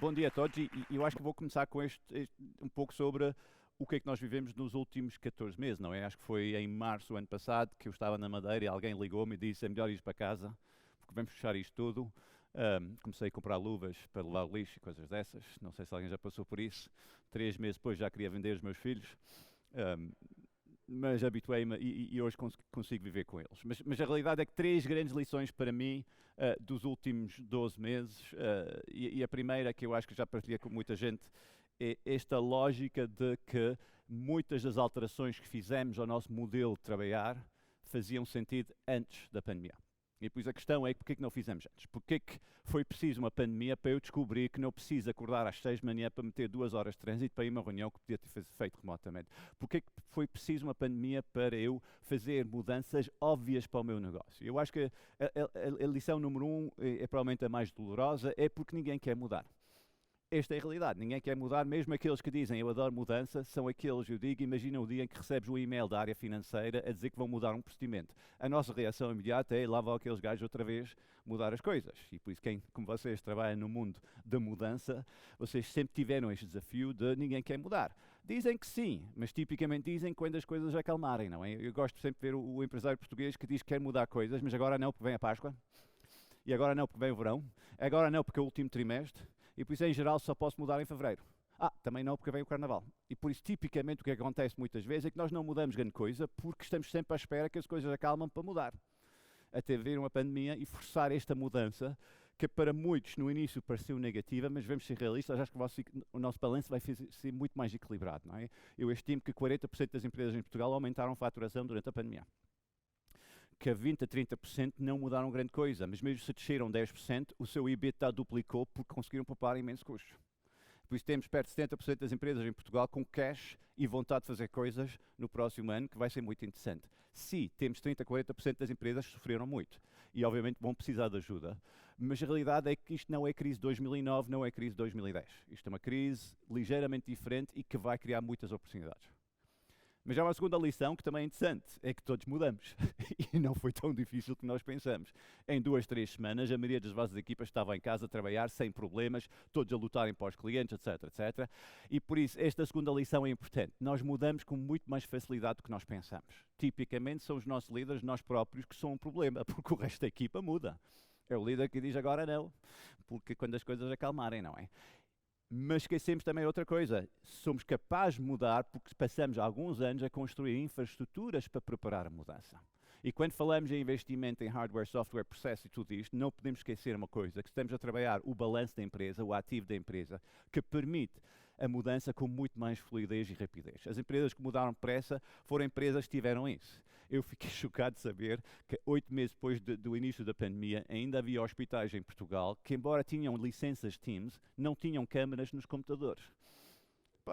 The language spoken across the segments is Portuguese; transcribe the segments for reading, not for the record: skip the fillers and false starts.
Bom dia a todos e eu acho que vou começar com um pouco sobre o que é que nós vivemos nos últimos 14 meses, não é? Acho que foi em março do ano passado que eu estava na Madeira e alguém ligou-me e disse: é melhor ir para casa porque vamos fechar isto tudo. Comecei a comprar luvas para levar o lixo e coisas dessas. Não sei se alguém já passou por isso. 3 meses depois já queria vender os meus filhos. Mas habituei-me e hoje consigo viver com eles. Mas a realidade é que 3 grandes lições para mim dos últimos 12 meses, e a primeira, que eu acho que já partilhei com muita gente, é esta lógica de que muitas das alterações que fizemos ao nosso modelo de trabalhar faziam sentido antes da pandemia. E depois a questão é porque é que não fizemos antes? Porque é que foi preciso uma pandemia para eu descobrir que não preciso acordar às 6 da manhã para meter 2 horas de trânsito para ir a uma reunião que podia ter feito remotamente? Porque é que foi preciso uma pandemia para eu fazer mudanças óbvias para o meu negócio? Eu acho que a lição número 1 é provavelmente a mais dolorosa, é porque ninguém quer mudar. Esta é a realidade, ninguém quer mudar, mesmo aqueles que dizem eu adoro mudança, são aqueles, eu digo, imagina o dia em que recebes um e-mail da área financeira a dizer que vão mudar um procedimento. A nossa reação imediata é, lá vão aqueles gajos outra vez mudar as coisas. E por isso, como vocês trabalham no mundo da mudança, vocês sempre tiveram este desafio de ninguém quer mudar. Dizem que sim, mas tipicamente dizem quando as coisas acalmarem, não é? Eu gosto sempre de ver o empresário português que diz que quer mudar coisas, mas agora não porque vem a Páscoa, e agora não porque vem o verão, agora não porque é o último trimestre, e por isso, em geral, só posso mudar em fevereiro. Também não, porque vem o Carnaval. E por isso, tipicamente, o que acontece muitas vezes é que nós não mudamos grande coisa porque estamos sempre à espera que as coisas acalmam para mudar. Até vir uma pandemia e forçar esta mudança, que para muitos no início pareceu negativa, mas vamos ser realistas, acho que o nosso balanço vai ser muito mais equilibrado, não é? Eu estimo que 40% das empresas em Portugal aumentaram a faturação durante a pandemia. Que a 20% a 30% não mudaram grande coisa, mas mesmo se desceram 10%, o seu EBITDA duplicou porque conseguiram poupar imensos custos. Por isso temos perto de 70% das empresas em Portugal com cash e vontade de fazer coisas no próximo ano, que vai ser muito interessante. Sim, temos 30% a 40% das empresas que sofreram muito e obviamente vão precisar de ajuda, mas a realidade é que isto não é crise de 2009, não é crise de 2010. Isto é uma crise ligeiramente diferente e que vai criar muitas oportunidades. Mas já uma segunda lição que também é interessante, é que todos mudamos. E não foi tão difícil como nós pensamos. Em 2, 3 semanas, a maioria das vossas equipas estava em casa a trabalhar sem problemas, todos a lutarem para os clientes, etc, etc. E por isso, esta segunda lição é importante. Nós mudamos com muito mais facilidade do que nós pensamos. Tipicamente, são os nossos líderes, nós próprios, que são um problema, porque o resto da equipa muda. É o líder que diz agora não, porque quando as coisas acalmarem, não é? Mas esquecemos também outra coisa, somos capazes de mudar porque passamos alguns anos a construir infraestruturas para preparar a mudança. E quando falamos em investimento em hardware, software, processo e tudo isto, não podemos esquecer uma coisa, que estamos a trabalhar o balanço da empresa, o ativo da empresa, que permite a mudança com muito mais fluidez e rapidez. As empresas que mudaram depressa foram empresas que tiveram isso. Eu fiquei chocado de saber que 8 meses depois do início da pandemia ainda havia hospitais em Portugal que, embora tinham licenças Teams, não tinham câmaras nos computadores.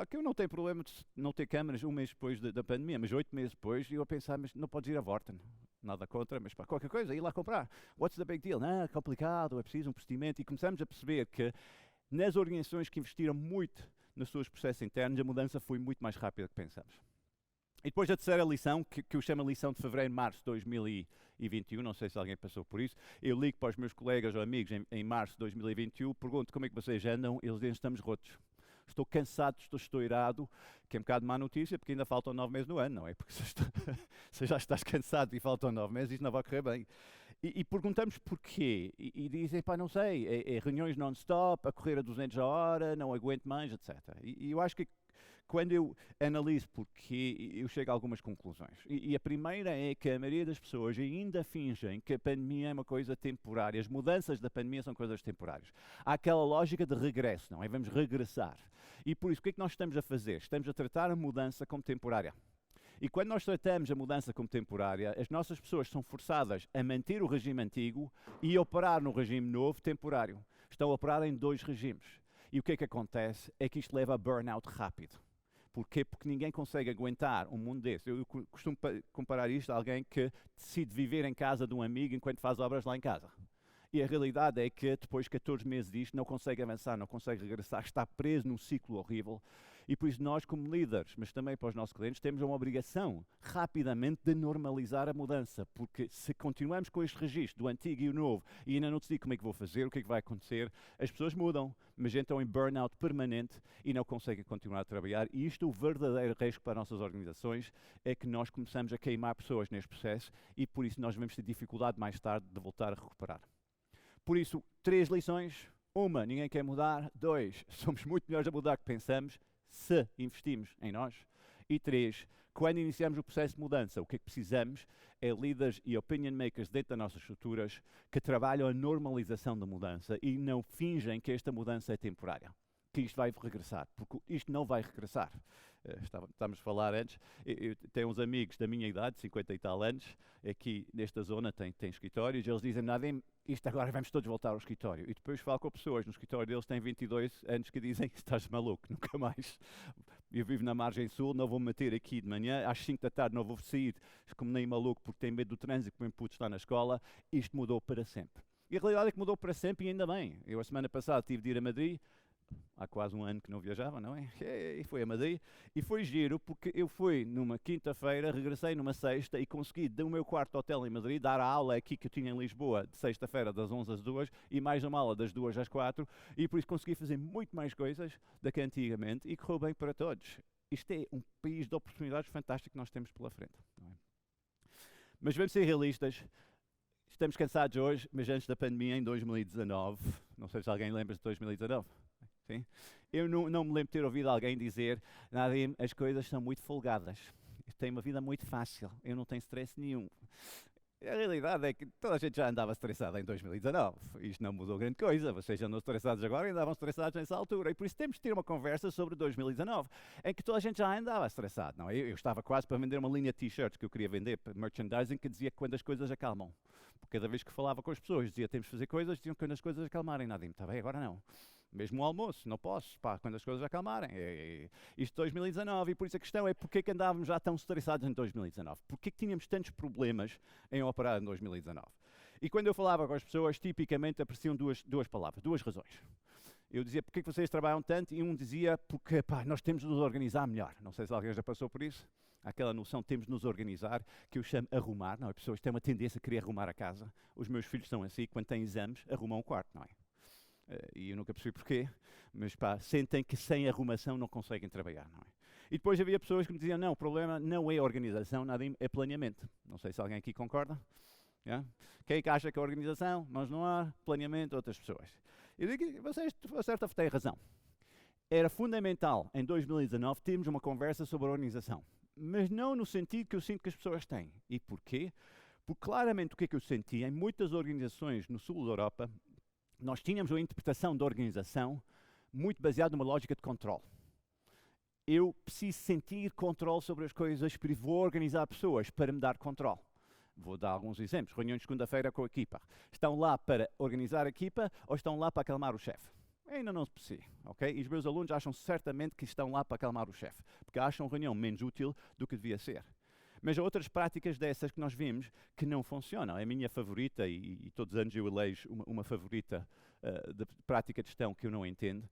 Que eu não tenho problema de não ter câmaras 1 mês depois da pandemia, mas 8 meses depois eu a pensar, mas não podes ir a Vorten. Nada contra, mas qualquer coisa, ir lá comprar. What's the big deal? Não, é complicado, é preciso um procedimento. E começamos a perceber que nas organizações que investiram muito nos seus processos internos, a mudança foi muito mais rápida do que pensamos. E depois a terceira lição, que eu chamo a lição de fevereiro-março de 2021, não sei se alguém passou por isso, eu ligo para os meus colegas ou amigos em março de 2021, pergunto como é que vocês andam, eles dizem estamos rotos. Estou cansado, estou estourado, que é um bocado má notícia, porque ainda faltam 9 meses no ano, não é? Porque se já estás cansado e faltam 9 meses, isto não vai correr bem. E perguntamos porquê, e dizem, não sei, é reuniões non-stop, a correr a 200 a hora, não aguento mais, etc. E eu acho que quando eu analiso porquê, eu chego a algumas conclusões. E a primeira é que a maioria das pessoas ainda fingem que a pandemia é uma coisa temporária. As mudanças da pandemia são coisas temporárias. Há aquela lógica de regresso, não é? Vamos regressar. E por isso, o que é que nós estamos a fazer? Estamos a tratar a mudança como temporária. E quando nós tratamos a mudança como temporária, as nossas pessoas são forçadas a manter o regime antigo e operar no regime novo temporário. Estão a operar em 2 regimes. E o que é que acontece? É que isto leva a burnout rápido. Porquê? Porque ninguém consegue aguentar um mundo desse. Eu costumo comparar isto a alguém que decide viver em casa de um amigo enquanto faz obras lá em casa. E a realidade é que depois de 14 meses disto não consegue avançar, não consegue regressar, está preso num ciclo horrível. E por isso nós, como líderes, mas também para os nossos clientes, temos uma obrigação rapidamente de normalizar a mudança, porque se continuamos com este registro do antigo e o novo e ainda não decidi como é que vou fazer, o que é que vai acontecer, as pessoas mudam, mas entram em burnout permanente e não conseguem continuar a trabalhar. E isto, o verdadeiro risco para as nossas organizações, é que nós começamos a queimar pessoas neste processo e por isso nós vamos ter dificuldade mais tarde de voltar a recuperar. Por isso, 3 lições. 1, ninguém quer mudar. 2, somos muito melhores a mudar que pensamos, se investimos em nós. E 3, quando iniciamos o processo de mudança, o que é que precisamos é líderes e opinion makers dentro das nossas estruturas que trabalham a normalização da mudança e não fingem que esta mudança é temporária, que isto vai regressar, porque isto não vai regressar. Estávamos a falar antes, eu tenho uns amigos da minha idade, 50 e tal anos, aqui nesta zona tem escritórios, e eles dizem, nada, isto agora vamos todos voltar ao escritório. E depois falo com pessoas no escritório deles que têm 22 anos que dizem, estás maluco, nunca mais. Eu vivo na margem sul, não vou me meter aqui de manhã, às 5 da tarde não vou sair como nem maluco porque tenho medo do trânsito, porque o meu puto está na escola. Isto mudou para sempre. E a realidade é que mudou para sempre e ainda bem. Eu a semana passada tive de ir a Madrid, há quase um ano que não viajava, não é? E foi a Madrid, e foi giro porque eu fui numa quinta-feira, regressei numa sexta e consegui, do meu quarto hotel em Madrid, dar a aula aqui que eu tinha em Lisboa, de sexta-feira das 11 às 2 e mais uma aula das 2 às 4, e por isso consegui fazer muito mais coisas do que antigamente e correu bem para todos. Isto é um país de oportunidades fantástico que nós temos pela frente. Não é? Mas vamos ser realistas. Estamos cansados hoje, mas antes da pandemia, em 2019, não sei se alguém lembra de 2019, sim? Eu não me lembro de ter ouvido alguém dizer, Nadim, as coisas são muito folgadas, eu tenho uma vida muito fácil, eu não tenho stress nenhum. A realidade é que toda a gente já andava estressada em 2019, isto não mudou grande coisa, vocês andam estressados agora e andavam estressados nessa altura, e por isso temos de ter uma conversa sobre 2019, em que toda a gente já andava estressado, não é? Eu estava quase para vender uma linha de t-shirts que eu queria vender, merchandising, que dizia que quando as coisas acalmam. Porque cada vez que falava com as pessoas, dizia temos de fazer coisas, diziam que quando as coisas acalmarem, Nadim, está bem, agora não. Mesmo o almoço, não posso, pá, quando as coisas acalmarem. Isto 2019, e por isso a questão é porque é que andávamos já tão estressados em 2019? Porque é que tínhamos tantos problemas em operar em 2019? E quando eu falava com as pessoas, tipicamente apreciam duas palavras, 2 razões. Eu dizia, porque é que vocês trabalham tanto? E um dizia, porque pá, nós temos de nos organizar melhor. Não sei se alguém já passou por isso. Há aquela noção de temos de nos organizar, que eu chamo arrumar, não é? As pessoas têm uma tendência a querer arrumar a casa. Os meus filhos são assim, quando têm exames, arrumam o quarto, não é? E eu nunca percebi porquê, mas pá, sentem que sem arrumação não conseguem trabalhar, não é? E depois havia pessoas que me diziam, não, o problema não é a organização, nada é planeamento. Não sei se alguém aqui concorda. Yeah? Quem é que acha que é a organização? Mãos no ar, planeamento, outras pessoas. Eu digo que vocês, a certa têm razão. Era fundamental, em 2019, termos uma conversa sobre a organização. Mas não no sentido que eu sinto que as pessoas têm. E porquê? Porque claramente o que é que eu senti em muitas organizações no sul da Europa, nós tínhamos uma interpretação da organização muito baseada numa lógica de controle. Eu preciso sentir controle sobre as coisas, vou organizar pessoas para me dar controle. Vou dar alguns exemplos. Reuniões de segunda-feira com a equipa. Estão lá para organizar a equipa ou estão lá para acalmar o chefe? Ainda não se percebe, ok? E os meus alunos acham certamente que estão lá para acalmar o chefe, porque acham a reunião menos útil do que devia ser. Mas há outras práticas dessas que nós vimos que não funcionam. É a minha favorita, e todos os anos eu elejo uma favorita de prática de gestão que eu não entendo,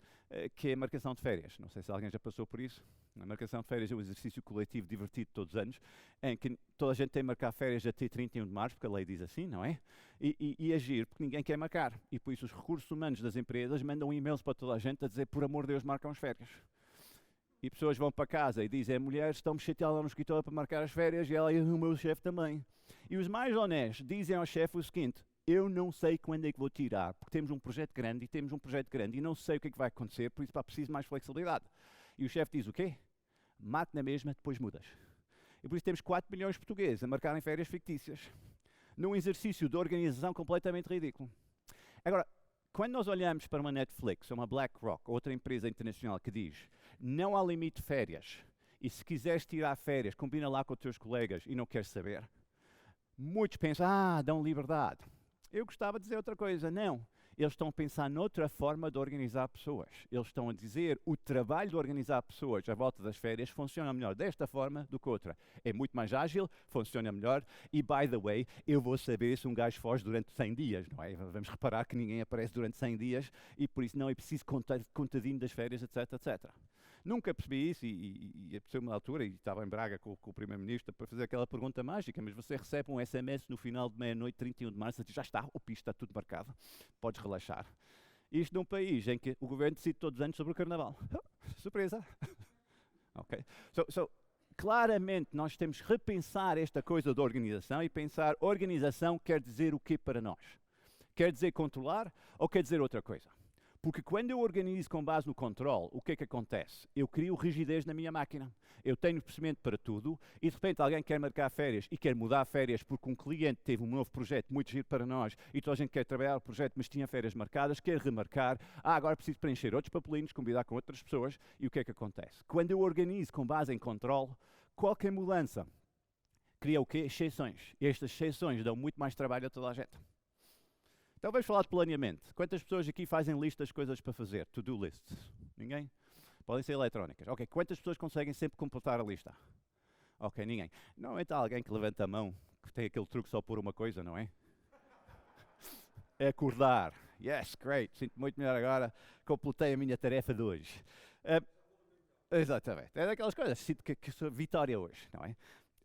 que é a marcação de férias. Não sei se alguém já passou por isso. A marcação de férias é um exercício coletivo divertido todos os anos, em que toda a gente tem que marcar férias até 31 de março, porque a lei diz assim, não é? E agir, porque ninguém quer marcar. E por isso os recursos humanos das empresas mandam e-mails para toda a gente a dizer, por amor de Deus, marcam as férias. E pessoas vão para casa e dizem, mulheres estão-me chateadas lá no escritório para marcar as férias, e ela e o meu chefe também. E os mais honestos dizem ao chefe o seguinte, eu não sei quando é que vou tirar, porque temos um projeto grande e não sei o que é que vai acontecer, por isso preciso de mais flexibilidade. E o chefe diz o quê? Marque na mesma, depois mudas. E por isso temos 4 milhões de portugueses a marcarem férias fictícias, num exercício de organização completamente ridículo. Agora, quando nós olhamos para uma Netflix, ou uma BlackRock, outra empresa internacional que diz, não há limite de férias, e se quiseres tirar férias, combina lá com os teus colegas e não queres saber, muitos pensam, dão liberdade. Eu gostava de dizer outra coisa, não. Eles estão a pensar noutra forma de organizar pessoas. Eles estão a dizer o trabalho de organizar pessoas à volta das férias funciona melhor desta forma do que outra. É muito mais ágil, funciona melhor e, by the way, eu vou saber se um gajo foge durante 100 dias, não é? Vamos reparar que ninguém aparece durante 100 dias e por isso não é preciso contadinho das férias, etc, etc. Nunca percebi isso e apareceu-me na altura, e estava em Braga com o Primeiro-Ministro para fazer aquela pergunta mágica, mas você recebe um SMS no final de meia-noite, 31 de março, diz, já está, o piso está tudo marcado, podes relaxar. Isto num país em que o governo decide todos os anos sobre o Carnaval. Surpresa! Ok? Claramente nós temos que repensar esta coisa da organização e pensar, organização quer dizer o quê para nós? Quer dizer controlar ou quer dizer outra coisa? Porque quando eu organizo com base no controle, o que é que acontece? Eu crio rigidez na minha máquina. Eu tenho procedimento para tudo e de repente alguém quer marcar férias e quer mudar férias porque um cliente teve um novo projeto muito giro para nós e toda a gente quer trabalhar o projeto, mas tinha férias marcadas, quer remarcar. Agora preciso preencher outros papelinhos, combinar com outras pessoas. E o que é que acontece? Quando eu organizo com base em controle, qualquer mudança cria o quê? Exceções. E estas exceções dão muito mais trabalho a toda a gente. Então vamos falar de planeamento. Quantas pessoas aqui fazem listas de coisas para fazer? To-do lists? Ninguém? Podem ser eletrónicas. Ok, quantas pessoas conseguem sempre completar a lista? Ok, ninguém. Normalmente há alguém que levanta a mão, que tem aquele truque só por uma coisa, não é? É acordar. Yes, great, sinto muito melhor agora, completei a minha tarefa de hoje. Exatamente, é daquelas coisas, sinto que sou vitória hoje, não é?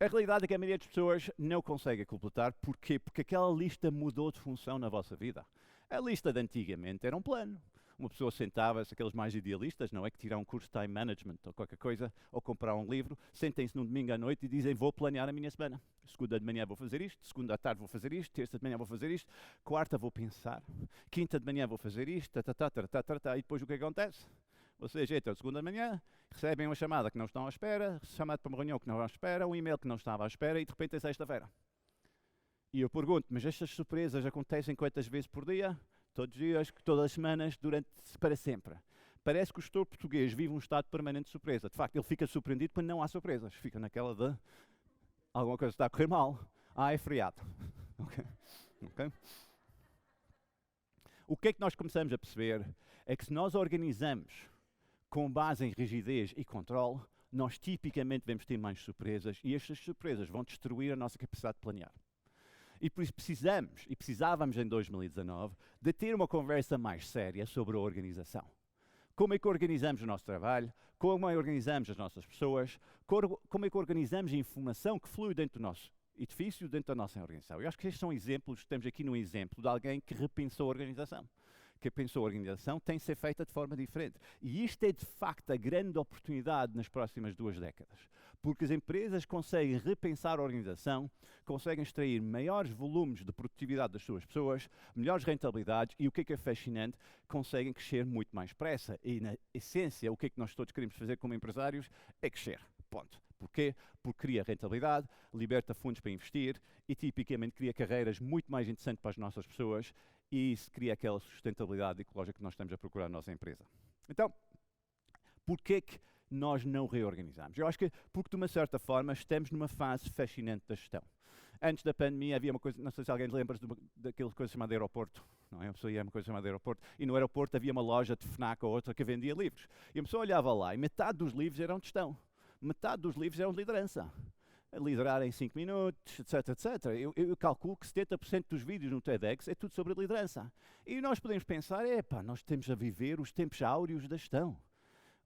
A realidade é que a maioria das pessoas não consegue completar. Porquê? Porque aquela lista mudou de função na vossa vida. A lista de antigamente era um plano. Uma pessoa sentava-se, aqueles mais idealistas, não é? Que tiram um curso de time management ou qualquer coisa, ou comprar um livro, sentem-se num domingo à noite e dizem, vou planear a minha semana. Segunda de manhã vou fazer isto, segunda à tarde vou fazer isto, terça de manhã vou fazer isto, quarta vou pensar, quinta de manhã vou fazer isto, e depois o que acontece? Vocês entram de segunda de manhã, recebem uma chamada que não estão à espera, chamada para uma reunião que não estão à espera, um e-mail que não estava à espera e de repente é sexta-feira. E eu pergunto, mas estas surpresas acontecem quantas vezes por dia? Todos os dias, todas as semanas, para sempre. Parece que o gestor português vive um estado permanente de surpresa. De facto, ele fica surpreendido quando não há surpresas. Fica naquela de alguma coisa está a correr mal. É feriado. Okay? O que é que nós começamos a perceber é que se nós organizamos com base em rigidez e controle, nós tipicamente vamos ter mais surpresas e estas surpresas vão destruir a nossa capacidade de planear. E por isso precisávamos em 2019, de ter uma conversa mais séria sobre a organização. Como é que organizamos o nosso trabalho, como é que organizamos as nossas pessoas, como é que organizamos a informação que flui dentro do nosso edifício, dentro da nossa organização. Eu acho que estes são exemplos, estamos aqui num exemplo de alguém que repensou a organização. Que pensou a organização tem de ser feita de forma diferente. E isto é de facto a grande oportunidade nas próximas 2 décadas. Porque as empresas conseguem repensar a organização, conseguem extrair maiores volumes de produtividade das suas pessoas, melhores rentabilidades e o que é fascinante, conseguem crescer muito mais depressa. E na essência, o que é que nós todos queremos fazer como empresários é crescer. Ponto. Porquê? Porque cria rentabilidade, liberta fundos para investir e tipicamente cria carreiras muito mais interessantes para as nossas pessoas e isso cria aquela sustentabilidade ecológica que nós estamos a procurar na nossa empresa. Então, porquê que nós não reorganizamos? Eu acho que porque de uma certa forma estamos numa fase fascinante da gestão. Antes da pandemia havia uma coisa, não sei se alguém lembra daquela coisa chamada aeroporto, não é? Uma pessoa ia a uma coisa chamada aeroporto e no aeroporto havia uma loja de FNAC ou outra que vendia livros. E a pessoa olhava lá e metade dos livros eram de gestão. Metade dos livros eram de liderança. Liderar em 5 minutos, etc. Eu calculo que 70% dos vídeos no TEDx é tudo sobre liderança. E nós podemos pensar, nós temos a viver os tempos áureos da gestão.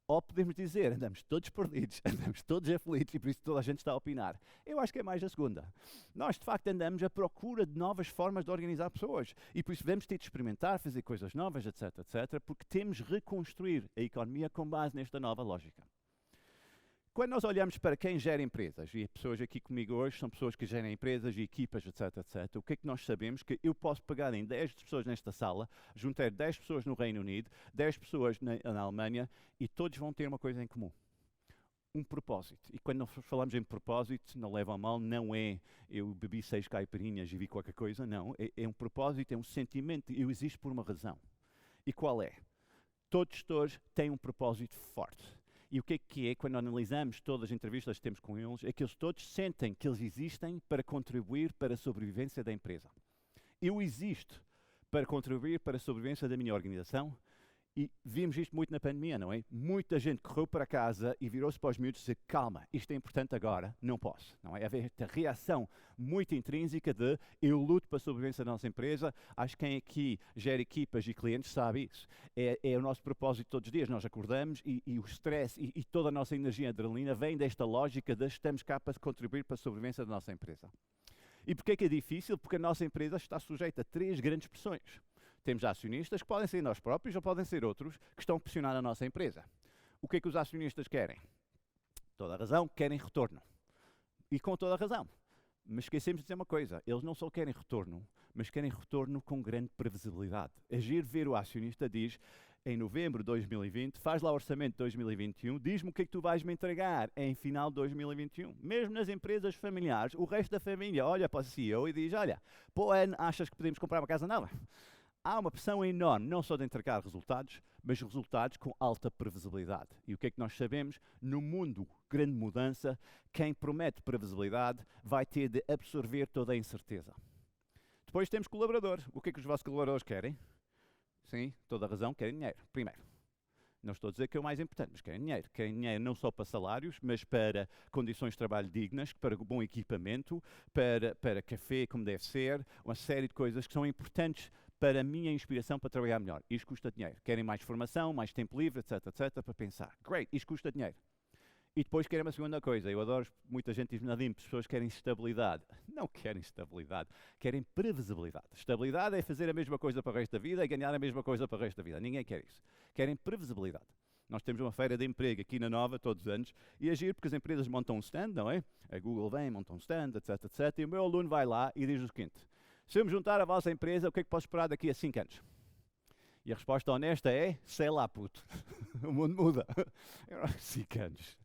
Ou podemos dizer, andamos todos perdidos, andamos todos aflitos e por isso toda a gente está a opinar. Eu acho que é mais a segunda. Nós, de facto, andamos à procura de novas formas de organizar pessoas. E por isso devemos ter de experimentar, fazer coisas novas, etc. Porque temos de reconstruir a economia com base nesta nova lógica. Quando nós olhamos para quem gera empresas, e pessoas aqui comigo hoje são pessoas que gerem empresas e equipas, etc, o que é que nós sabemos? Que eu posso pegar em 10 pessoas nesta sala, juntar 10 pessoas no Reino Unido, 10 pessoas na Alemanha, e todos vão ter uma coisa em comum. Um propósito. E quando nós falamos em propósito, não levam a mal, não é eu bebi 6 caipirinhas e vi qualquer coisa, não. É um propósito, é um sentimento, eu existo por uma razão. E qual é? Todos os gestores têm um propósito forte. E o que é, quando analisamos todas as entrevistas que temos com eles, é que eles todos sentem que eles existem para contribuir para a sobrevivência da empresa. Eu existo para contribuir para a sobrevivência da minha organização E vimos isto muito na pandemia, não é? Muita gente correu para casa e virou-se para os miúdos e disse, calma, isto é importante agora, não posso. Não é? Haver esta reação muito intrínseca de eu luto para a sobrevivência da nossa empresa. Acho que quem aqui gera equipas e clientes sabe isso. É o nosso propósito todos os dias. Nós acordamos e o stress e toda a nossa energia e adrenalina vem desta lógica de estamos cá para contribuir para a sobrevivência da nossa empresa. E porquê que é difícil? Porque a nossa empresa está sujeita a 3 grandes pressões. Temos acionistas que podem ser nós próprios ou podem ser outros que estão a pressionar a nossa empresa. O que é que os acionistas querem? Toda a razão, querem retorno. E com toda a razão. Mas esquecemos de dizer uma coisa, eles não só querem retorno, mas querem retorno com grande previsibilidade. Agir ver o acionista diz, em novembro de 2020, faz lá o orçamento de 2021, diz-me o que é que tu vais me entregar em final de 2021. Mesmo nas empresas familiares, o resto da família olha para o CEO e diz, olha, para o ano achas que podemos comprar uma casa nova? Há uma pressão enorme, não só de entregar resultados, mas resultados com alta previsibilidade. E o que é que nós sabemos? No mundo, grande mudança, quem promete previsibilidade vai ter de absorver toda a incerteza. Depois temos colaboradores. O que é que os vossos colaboradores querem? Sim, toda a razão, querem dinheiro. Primeiro, não estou a dizer que é o mais importante, mas querem dinheiro. Querem dinheiro não só para salários, mas para condições de trabalho dignas, para bom equipamento, para café como deve ser, uma série de coisas que são importantes para a minha inspiração para trabalhar melhor. Isto custa dinheiro. Querem mais formação, mais tempo livre, etc, etc, para pensar. Great, isto custa dinheiro. E depois querem uma segunda coisa. Eu adoro, muita gente diz, Nadim, pessoas querem estabilidade. Não querem estabilidade, querem previsibilidade. Estabilidade é fazer a mesma coisa para o resto da vida e ganhar a mesma coisa para o resto da vida. Ninguém quer isso. Querem previsibilidade. Nós temos uma feira de emprego aqui na Nova todos os anos e é giro porque as empresas montam um stand, não é? A Google vem, monta um stand, etc, etc. E o meu aluno vai lá e diz o seguinte, se eu me juntar à vossa empresa, o que é que posso esperar daqui a 5 anos? E a resposta honesta é, sei lá, puto. O mundo muda. 5 anos.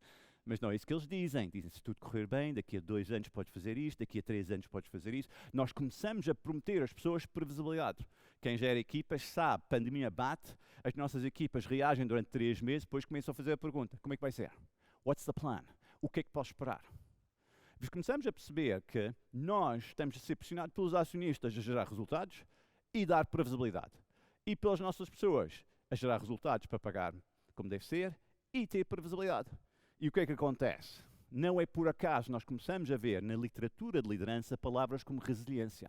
Mas não é isso que eles dizem. Dizem, se tudo correr bem, daqui a 2 anos podes fazer isto, daqui a 3 anos podes fazer isso. Nós começamos a prometer às pessoas previsibilidade. Quem gera equipas sabe, pandemia bate, as nossas equipas reagem durante 3 meses, depois começam a fazer a pergunta, como é que vai ser? What's the plan? O que é que posso esperar? Mas começamos a perceber que nós estamos a ser pressionados pelos acionistas a gerar resultados e dar previsibilidade. E pelas nossas pessoas a gerar resultados para pagar como deve ser e ter previsibilidade. E o que é que acontece? Não é por acaso nós começamos a ver na literatura de liderança palavras como resiliência.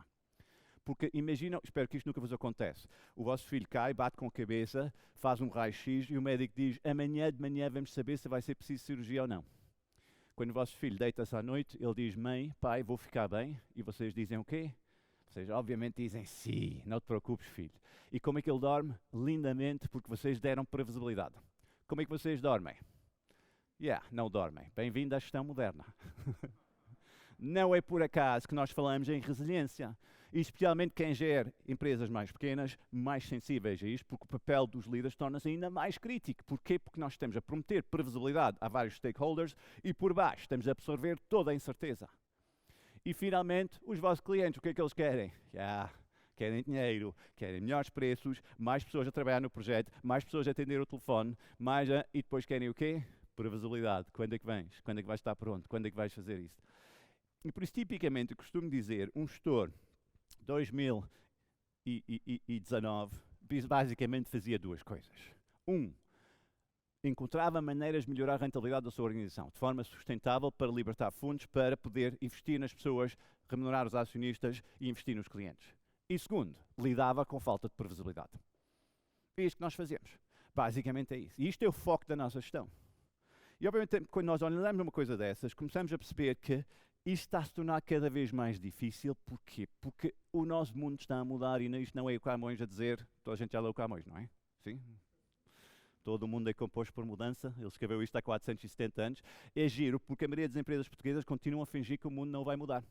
Porque imaginam, espero que isto nunca vos acontece, o vosso filho cai, bate com a cabeça, faz um raio-x e o médico diz, amanhã de manhã vamos saber se vai ser preciso cirurgia ou não. Quando o vosso filho deita-se à noite, ele diz, mãe, pai, vou ficar bem. E vocês dizem o quê? Vocês obviamente dizem, sim, não te preocupes, filho. E como é que ele dorme? Lindamente, porque vocês deram previsibilidade. Como é que vocês dormem? Não dormem. Bem-vindo à gestão moderna. Não é por acaso que nós falamos em resiliência. E especialmente quem gera empresas mais pequenas, mais sensíveis a isto, porque o papel dos líderes torna-se ainda mais crítico. Porquê? Porque nós estamos a prometer previsibilidade a vários stakeholders e por baixo estamos a absorver toda a incerteza. E finalmente, os vossos clientes, o que é que eles querem? Querem dinheiro, querem melhores preços, mais pessoas a trabalhar no projeto, mais pessoas a atender o telefone, e depois querem o quê? Previsibilidade. Quando é que vens? Quando é que vais estar pronto? Quando é que vais fazer isso? E por isso, tipicamente, eu costumo dizer, um gestor 2019 basicamente fazia 2 coisas. Encontrava maneiras de melhorar a rentabilidade da sua organização, de forma sustentável para libertar fundos para poder investir nas pessoas, remunerar os acionistas e investir nos clientes. E segundo, lidava com falta de previsibilidade. É isto que nós fazemos. Basicamente é isso. E isto é o foco da nossa gestão. E obviamente, quando nós olhamos uma coisa dessas, começamos a perceber que isto está a se tornar cada vez mais difícil. Porquê? Porque o nosso mundo está a mudar e isto não é o Camões a dizer, toda a gente já leu o Camões, não é? Sim? Todo o mundo é composto por mudança, ele escreveu isto há 470 anos. É giro porque a maioria das empresas portuguesas continuam a fingir que o mundo não vai mudar.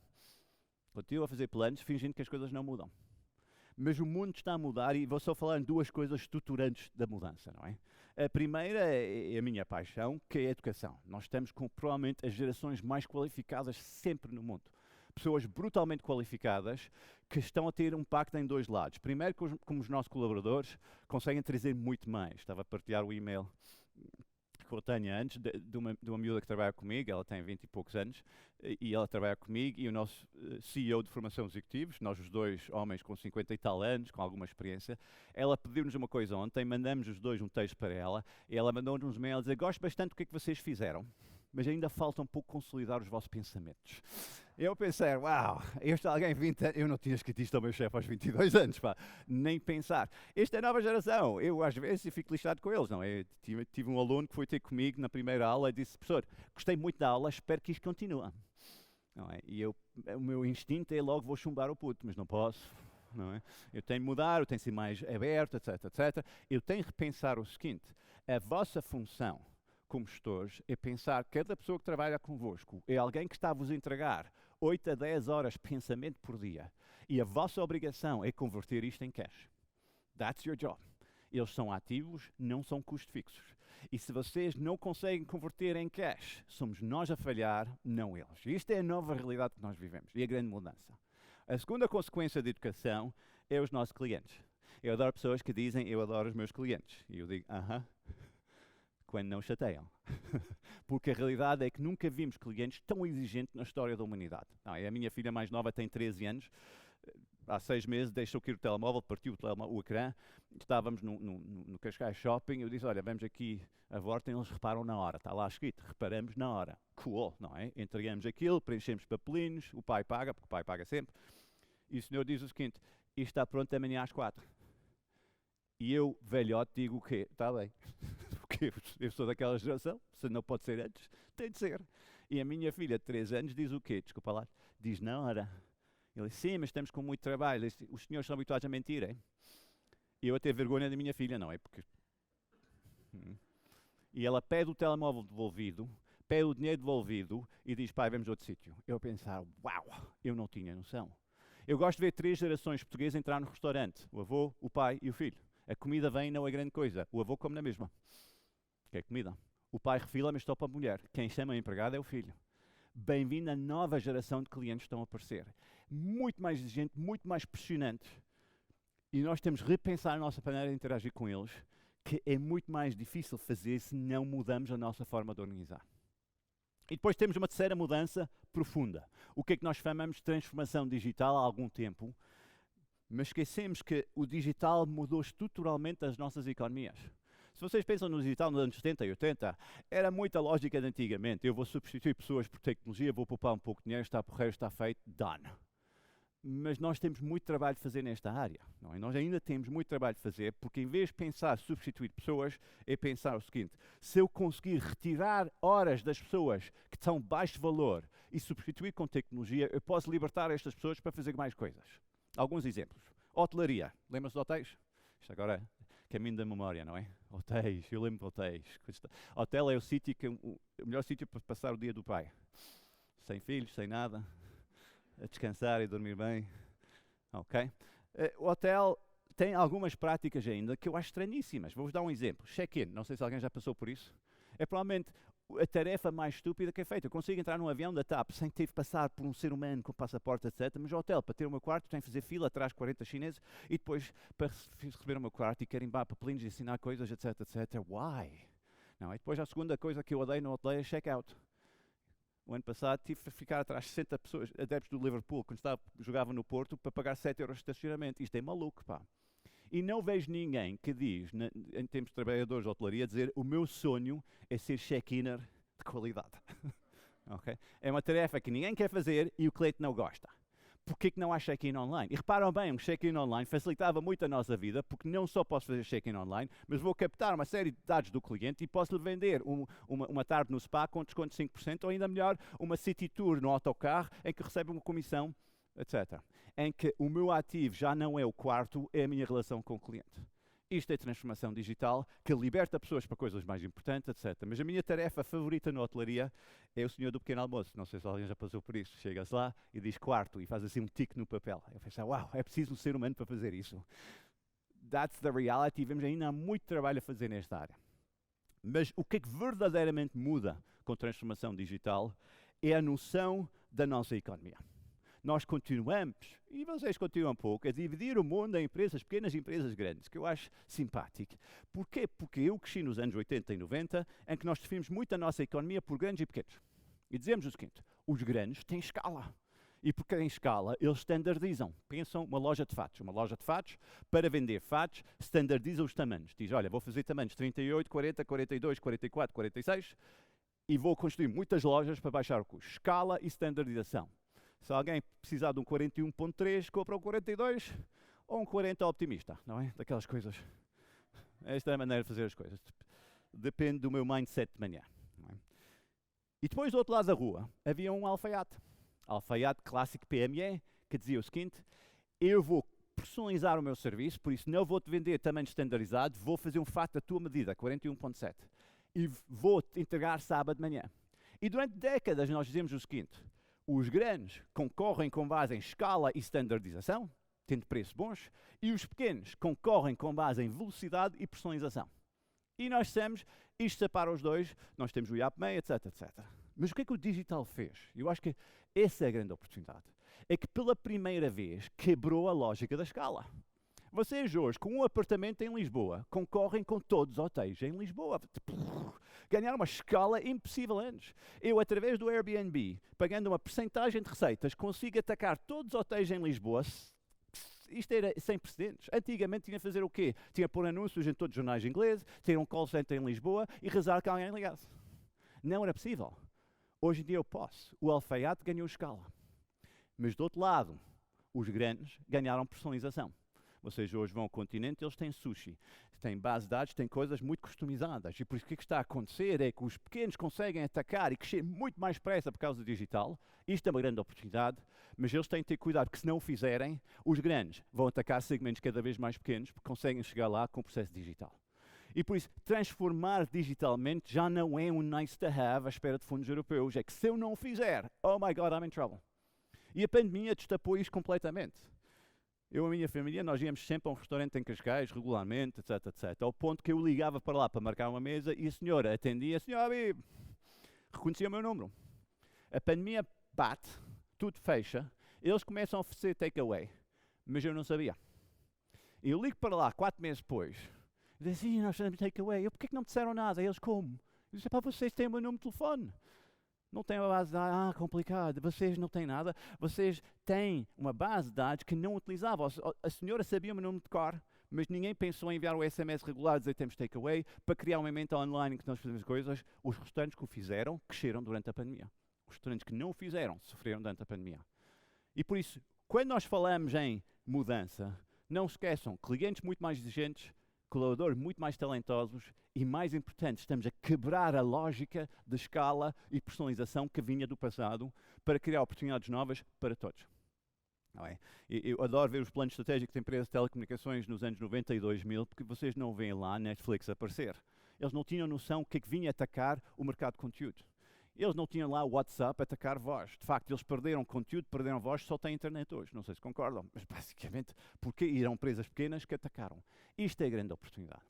Continuam a fazer planos fingindo que as coisas não mudam. Mas o mundo está a mudar e vou só falar em 2 coisas estruturantes da mudança, não é? A primeira é a minha paixão, que é a educação. Nós estamos com provavelmente as gerações mais qualificadas sempre no mundo. Pessoas brutalmente qualificadas que estão a ter um impacto em 2 lados. Primeiro, como os nossos colaboradores conseguem trazer muito mais. Estava a partilhar o e-mail que eu tenho antes, de uma miúda que trabalha comigo, ela tem 20 e poucos anos, e ela trabalha comigo, e o nosso CEO de formação de executivos, nós os dois homens com 50 e tal anos, com alguma experiência, ela pediu-nos uma coisa ontem, mandamos os dois um texto para ela, e ela mandou-nos um e-mail a dizer, gosto bastante do que é que vocês fizeram, mas ainda falta um pouco consolidar os vossos pensamentos. Eu pensei, uau, este alguém 20 anos, eu não tinha escrito isto ao meu chefe aos 22 anos, pá, nem pensar. Esta é a nova geração, eu às vezes fico lixado com eles, não é? Tive um aluno que foi ter comigo na primeira aula e disse, professor, gostei muito da aula, espero que isto continue. Não é? E o meu instinto é logo vou chumbar o puto, mas não posso, não é? Eu tenho de mudar, eu tenho de ser mais aberto, etc, etc. Eu tenho de repensar o seguinte, a vossa função como gestores é pensar que cada pessoa que trabalha convosco é alguém que está a vos entregar 8 a 10 horas de pensamento por dia. E a vossa obrigação é converter isto em cash. That's your job. Eles são ativos, não são custos fixos. E se vocês não conseguem converter em cash, somos nós a falhar, não eles. Isto é a nova realidade que nós vivemos e a grande mudança. A segunda consequência da educação é os nossos clientes. Eu adoro pessoas que dizem, eu adoro os meus clientes. E eu digo, quando não chateiam. Porque a realidade é que nunca vimos clientes tão exigentes na história da humanidade. A minha filha mais nova tem 13 anos, há 6 meses deixou cair o telemóvel, partiu o ecrã, estávamos no Cascais Shopping, eu disse, olha, vamos aqui a Vorten, eles reparam na hora, está lá escrito, reparamos na hora. Cool, não é? Entregamos aquilo, preenchemos papelinhos, o pai paga, porque o pai paga sempre, e o senhor diz o seguinte, isto está pronto amanhã às 4. E eu, velhote, digo o quê? Está bem. Porque eu sou daquela geração, se não pode ser antes, tem de ser. E a minha filha de 3 anos diz o quê? Desculpa lá. Diz na hora. Ele diz, sim, mas estamos com muito trabalho. Diz, os senhores são habituados a mentir, é? E eu a ter vergonha da minha filha, não é? Porque... E ela pede o telemóvel devolvido, pede o dinheiro devolvido e diz, pai, vamos a outro sítio. Eu a pensar, uau, eu não tinha noção. Eu gosto de ver 3 gerações portuguesas entrar no restaurante. O avô, o pai e o filho. A comida vem não é grande coisa. O avô come na mesma. Que é comida. O pai refila, mas topa a mulher. Quem chama a empregada é o filho. Bem-vindo a nova geração de clientes que estão a aparecer. Muito mais exigente, muito mais pressionante. E nós temos de repensar a nossa maneira de interagir com eles, que é muito mais difícil fazer se não mudamos a nossa forma de organizar. E depois temos uma terceira mudança profunda. O que é que nós chamamos de transformação digital há algum tempo, mas esquecemos que o digital mudou estruturalmente as nossas economias. Se vocês pensam no digital nos anos 70 e 80, era muita lógica de antigamente. Eu vou substituir pessoas por tecnologia, vou poupar um pouco de dinheiro, está porreiro, está feito, done. Mas nós temos muito trabalho de fazer nesta área. Não é? Nós ainda temos muito trabalho de fazer, porque em vez de pensar substituir pessoas, é pensar o seguinte, se eu conseguir retirar horas das pessoas que são de baixo valor e substituir com tecnologia, eu posso libertar estas pessoas para fazer mais coisas. Alguns exemplos. Hotelaria. Lembra-se de hotéis? Isto agora é caminho da memória, não é? Hotéis, eu lembro de hotéis. Hotel é o sítio o melhor sítio para passar o dia do pai. Sem filhos, sem nada, a descansar e dormir bem. Ok? O hotel tem algumas práticas ainda que eu acho estranhíssimas. Vou-vos dar um exemplo. Check-in. Não sei se alguém já passou por isso. É provavelmente a tarefa mais estúpida que é feita. Eu consigo entrar num avião da TAP sem ter de passar por um ser humano com passaporte, etc. Mas o hotel, para ter o meu quarto, tem de fazer fila atrás de 40 chineses e depois, para receber o meu quarto e carimbar papelinhos e assinar coisas, etc, etc. Why? Não, e depois a segunda coisa que eu odeio no hotel é check-out. O ano passado tive de ficar atrás de 60 pessoas, adeptos do Liverpool, quando jogava no Porto, para pagar 7 euros de estacionamento. Isto é maluco, pá. E não vejo ninguém que diz, em termos de trabalhadores de hotelaria, dizer o meu sonho é ser check-inner de qualidade. Okay? É uma tarefa que ninguém quer fazer e o cliente não gosta. Porquê que não há check-in online? E reparam bem, um check-in online facilitava muito a nossa vida, porque não só posso fazer check-in online, mas vou captar uma série de dados do cliente e posso-lhe vender uma tarde no spa com desconto de 5%, ou ainda melhor, uma city tour no autocarro em que recebe uma comissão, etc. Em que o meu ativo já não é o quarto, é a minha relação com o cliente. Isto é transformação digital que liberta pessoas para coisas mais importantes, etc. Mas a minha tarefa favorita na hotelaria é o senhor do pequeno almoço. Não sei se alguém já passou por isso. Chega-se lá e diz quarto e faz assim um tique no papel. Eu penso, uau, é preciso um ser humano para fazer isso. That's the reality. Vemos ainda há muito trabalho a fazer nesta área. Mas o que é que verdadeiramente muda com transformação digital é a noção da nossa economia. nós continuamos, e vocês continuam um pouco, a dividir o mundo em empresas pequenas e empresas grandes, que eu acho simpático. Porquê? Porque eu cresci nos anos 80 e 90, em que nós definimos muito a nossa economia por grandes e pequenos. E dizemos o seguinte, os grandes têm escala. E porque têm escala, eles standardizam. Pensam uma loja de fatos. Uma loja de fatos, para vender fatos, standardiza os tamanhos. Diz, olha, vou fazer tamanhos 38, 40, 42, 44, 46 e vou construir muitas lojas para baixar o custo. Escala e standardização. Se alguém precisar de um 41.3, compra um 42 ou um 40 optimista, não é? Daquelas coisas. Esta é a maneira de fazer as coisas. Depende do meu mindset de manhã. Não é? E depois, do outro lado da rua, havia um alfaiate. Alfaiate clássico PME, que dizia o seguinte, eu vou personalizar o meu serviço, por isso não vou-te vender tamanho standardizado, vou fazer um fato da tua medida, 41.7, e vou-te entregar sábado de manhã. E durante décadas nós dizemos o seguinte, os grandes concorrem com base em escala e standardização, tendo preços bons, e os pequenos concorrem com base em velocidade e personalização. E nós dissemos, isto separa os dois, nós temos o IAPMEI, etc, etc. Mas o que é que o digital fez? Eu acho que essa é a grande oportunidade. É que pela primeira vez quebrou a lógica da escala. Vocês hoje, com um apartamento em Lisboa, concorrem com todos os hotéis em Lisboa. Ganharam uma escala impossível antes. Eu, através do Airbnb, pagando uma percentagem de receitas, consigo atacar todos os hotéis em Lisboa. Isto era sem precedentes. Antigamente tinha que fazer o quê? Tinha que pôr anúncios em todos os jornais ingleses, ter um call center em Lisboa e rezar que alguém ligasse. Não era possível. Hoje em dia eu posso. O alfaiate ganhou escala. Mas do outro lado, os grandes ganharam personalização. Vocês hoje vão ao continente, eles têm sushi, têm base de dados, têm coisas muito customizadas. E por isso o que está a acontecer é que os pequenos conseguem atacar e crescer muito mais depressa por causa do digital. Isto é uma grande oportunidade, mas eles têm que ter cuidado, porque se não o fizerem, os grandes vão atacar segmentos cada vez mais pequenos, porque conseguem chegar lá com o processo digital. E por isso, transformar digitalmente já não é um nice to have à espera de fundos europeus. É que se eu não o fizer, oh my God, I'm in trouble. E a pandemia destapou isto completamente. Eu e a minha família, nós íamos sempre a um restaurante em Cascais, regularmente, etc, etc. Ao ponto que eu ligava para lá para marcar uma mesa e a senhora atendia, senhora, reconhecia o meu número. A pandemia bate, tudo fecha, eles começam a oferecer takeaway, mas eu não sabia. Eu ligo para lá 4 meses depois, e disse, sim, nós fazemos takeaway. Porquê que não me disseram nada? Eles, como? Eu disse, para vocês têm o meu número de telefone. Não têm uma base de dados, complicado, vocês não têm nada. Vocês têm uma base de dados que não utilizavam. A senhora sabia o meu número de cor, mas ninguém pensou em enviar o SMS regular a dizer temos takeaway para criar uma emenda online em que nós fazemos coisas. Os restaurantes que o fizeram, cresceram durante a pandemia. Os restaurantes que não o fizeram, sofreram durante a pandemia. E por isso, quando nós falamos em mudança, não se esqueçam, clientes muito mais exigentes, colaboradores muito mais talentosos e, mais importante, estamos a quebrar a lógica de escala e personalização que vinha do passado para criar oportunidades novas para todos. Não é? Eu adoro ver os planos estratégicos de empresas de telecomunicações nos anos 90 e 2000, porque vocês não veem lá a Netflix aparecer. Eles não tinham noção que vinha atacar o mercado de conteúdo. Eles não tinham lá o WhatsApp a atacar voz. De facto, eles perderam conteúdo, perderam voz, só têm internet hoje. Não sei se concordam, mas basicamente, porque eram empresas pequenas que atacaram. Isto é a grande oportunidade.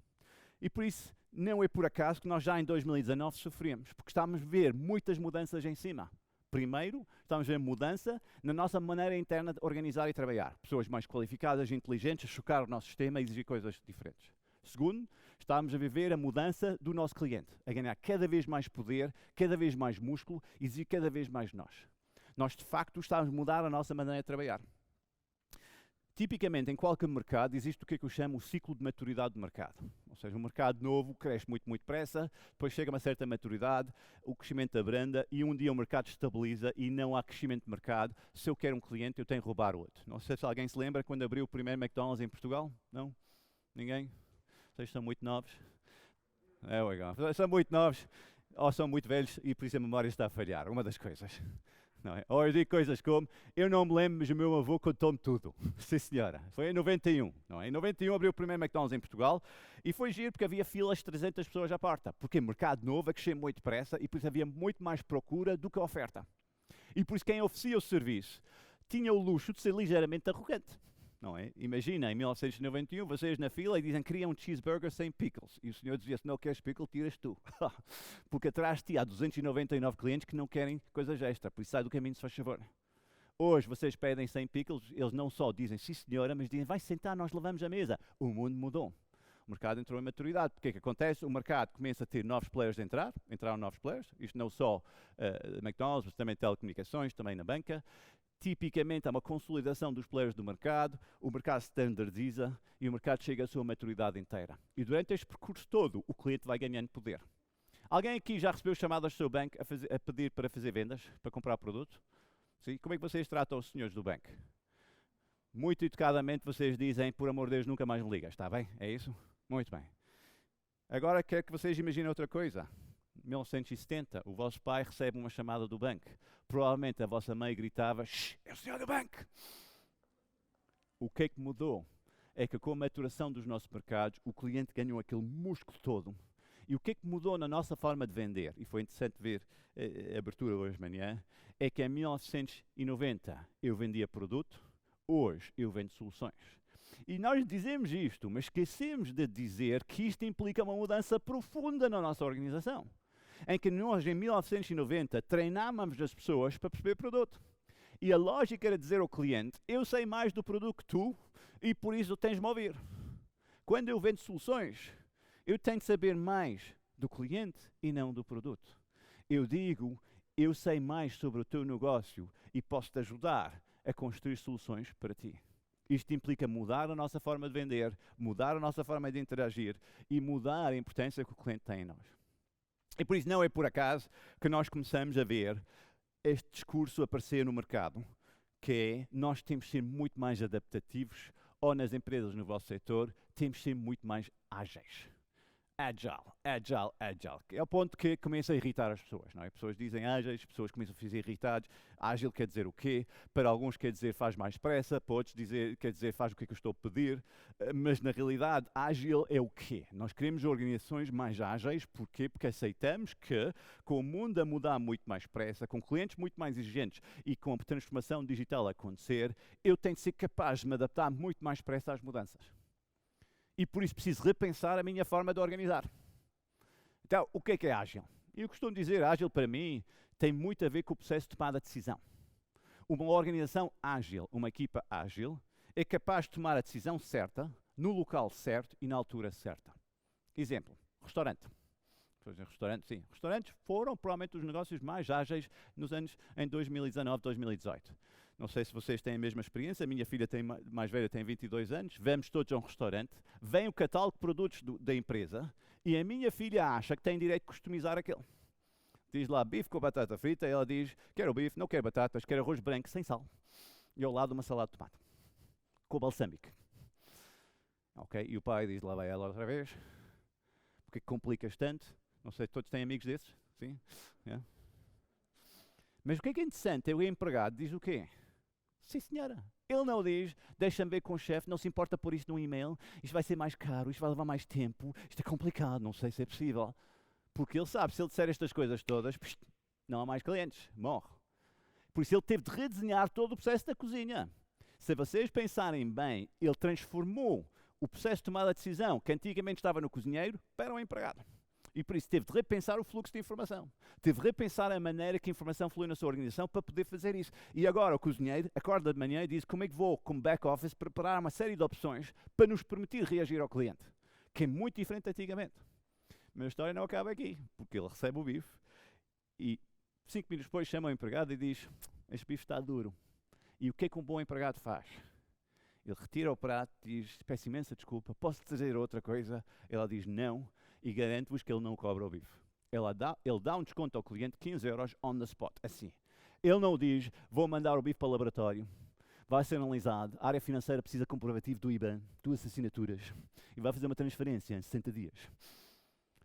E por isso, não é por acaso que nós já em 2019 sofremos, porque estamos a ver muitas mudanças em cima. Primeiro, estamos a ver mudança na nossa maneira interna de organizar e trabalhar. Pessoas mais qualificadas, inteligentes, a chocar o nosso sistema e exigir coisas diferentes. Segundo, estamos a viver a mudança do nosso cliente, a ganhar cada vez mais poder, cada vez mais músculo e exigir cada vez mais de nós. Nós, de facto, estamos a mudar a nossa maneira de trabalhar. Tipicamente, em qualquer mercado, existe o que eu chamo o ciclo de maturidade do mercado. Ou seja, um mercado novo cresce muito, muito depressa, depois chega a uma certa maturidade, o crescimento abranda e um dia o mercado estabiliza e não há crescimento de mercado. Se eu quero um cliente, eu tenho que roubar outro. Não sei se alguém se lembra quando abriu o primeiro McDonald's em Portugal? Não? Ninguém? Vocês são muito novos? É legal. São muito novos ou são muito velhos e por isso a memória está a falhar. Uma das coisas. Não é? Ou eu digo coisas como, eu não me lembro, mas o meu avô contou-me tudo. Sim, senhora. Foi em 91. Não é? Em 91 abriu o primeiro McDonald's em Portugal e foi giro porque havia filas de 300 pessoas à porta. Porque mercado novo, a crescer muito depressa e por isso havia muito mais procura do que oferta. E por isso quem oferecia o serviço tinha o luxo de ser ligeiramente arrogante. Não é? Imagina, em 1991, vocês na fila e dizem, queria um cheeseburger sem pickles. E o senhor dizia, se não queres pickle, tiras tu. Porque atrás de ti há 299 clientes que não querem coisas extra, por isso sai do caminho, se faz favor. Hoje vocês pedem 100 pickles, eles não só dizem sim senhora, mas dizem vai sentar, nós levamos a mesa. O mundo mudou. O mercado entrou em maturidade. O que é que acontece? O mercado começa a ter novos players a entraram novos players, isto não só McDonald's, mas também telecomunicações, também na banca. Tipicamente há uma consolidação dos players do mercado, o mercado standardiza e o mercado chega à sua maturidade inteira. E durante este percurso todo, o cliente vai ganhando poder. Alguém aqui já recebeu chamadas do seu banco a pedir para fazer vendas, para comprar produto? Sim? Como é que vocês tratam os senhores do banco? Muito educadamente vocês dizem, por amor de Deus, nunca mais me ligas, está bem? É isso? Muito bem. Agora quero que vocês imaginem outra coisa. 1970, o vosso pai recebe uma chamada do banco. Provavelmente a vossa mãe gritava, é o senhor do banco! O que é que mudou? É que com a maturação dos nossos mercados, o cliente ganhou aquele músculo todo. E o que é que mudou na nossa forma de vender? E foi interessante ver a abertura hoje de manhã. É que em 1990 eu vendia produto, hoje eu vendo soluções. E nós dizemos isto, mas esquecemos de dizer que isto implica uma mudança profunda na nossa organização. Em que nós, em 1990, treinávamos as pessoas para perceber produto. E a lógica era dizer ao cliente, eu sei mais do produto que tu e por isso tens de me ouvir. Quando eu vendo soluções, eu tenho de saber mais do cliente e não do produto. Eu digo, eu sei mais sobre o teu negócio e posso te ajudar a construir soluções para ti. Isto implica mudar a nossa forma de vender, mudar a nossa forma de interagir e mudar a importância que o cliente tem em nós. E por isso não é por acaso que nós começamos a ver este discurso aparecer no mercado, que é nós temos de ser muito mais adaptativos, ou nas empresas no vosso setor, temos de ser muito mais ágeis. Agile. É o ponto que começa a irritar as pessoas, não é? Pessoas dizem ágeis, pessoas começam a ficar irritadas. Ágil quer dizer o quê? Para alguns quer dizer faz mais pressa, para outros quer dizer faz o que é que eu estou a pedir. Mas na realidade, ágil é o quê? Nós queremos organizações mais ágeis, porquê? Porque aceitamos que com o mundo a mudar muito mais pressa, com clientes muito mais exigentes e com a transformação digital a acontecer, eu tenho de ser capaz de me adaptar muito mais pressa às mudanças. E por isso preciso repensar a minha forma de organizar. Então, o que é ágil? Eu costumo dizer, ágil para mim tem muito a ver com o processo de tomada de decisão. Uma organização ágil, uma equipa ágil, é capaz de tomar a decisão certa, no local certo e na altura certa. Exemplo, restaurante. Restaurantes foram provavelmente os negócios mais ágeis nos anos em 2019, 2018. Não sei se vocês têm a mesma experiência, a minha filha mais velha tem 22 anos, vamos todos a um restaurante, vem o catálogo de produtos da empresa e a minha filha acha que tem direito de customizar aquele. Diz lá bife com batata frita, ela diz, quero bife, não quero batatas, quero arroz branco sem sal. E ao lado uma salada de tomate, com balsâmico. Ok, e o pai diz, lá vai ela outra vez, porque complicas tanto? Não sei, todos têm amigos desses? Sim? Yeah. Mas o que é interessante é o empregado diz o quê? Sim, senhora. Ele não diz, deixa-me ver com o chefe, não se importa pôr isto num e-mail, isto vai ser mais caro, isto vai levar mais tempo, isto é complicado, não sei se é possível. Porque ele sabe, se ele disser estas coisas todas, não há mais clientes, morre. Por isso ele teve de redesenhar todo o processo da cozinha. Se vocês pensarem bem, ele transformou o processo de tomada de decisão, que antigamente estava no cozinheiro, para o empregado. E por isso teve de repensar o fluxo de informação. Teve de repensar a maneira que a informação flui na sua organização para poder fazer isso. E agora o cozinheiro acorda de manhã e diz como é que vou, como back-office, preparar uma série de opções para nos permitir reagir ao cliente. Que é muito diferente de antigamente. Mas a história não acaba aqui, porque ele recebe o bife e 5 minutos depois chama o empregado e diz, este bife está duro. E o que é que um bom empregado faz? Ele retira o prato e diz, peço imensa desculpa, posso trazer outra coisa? Ela diz, não. E garanto-vos que ele não cobra o bife. Ele dá um desconto ao cliente, 15 euros on the spot, assim. Ele não diz, vou mandar o bife para o laboratório, vai ser analisado, a área financeira precisa de comprovativo do IBAN, 2 assinaturas, e vai fazer uma transferência em 60 dias.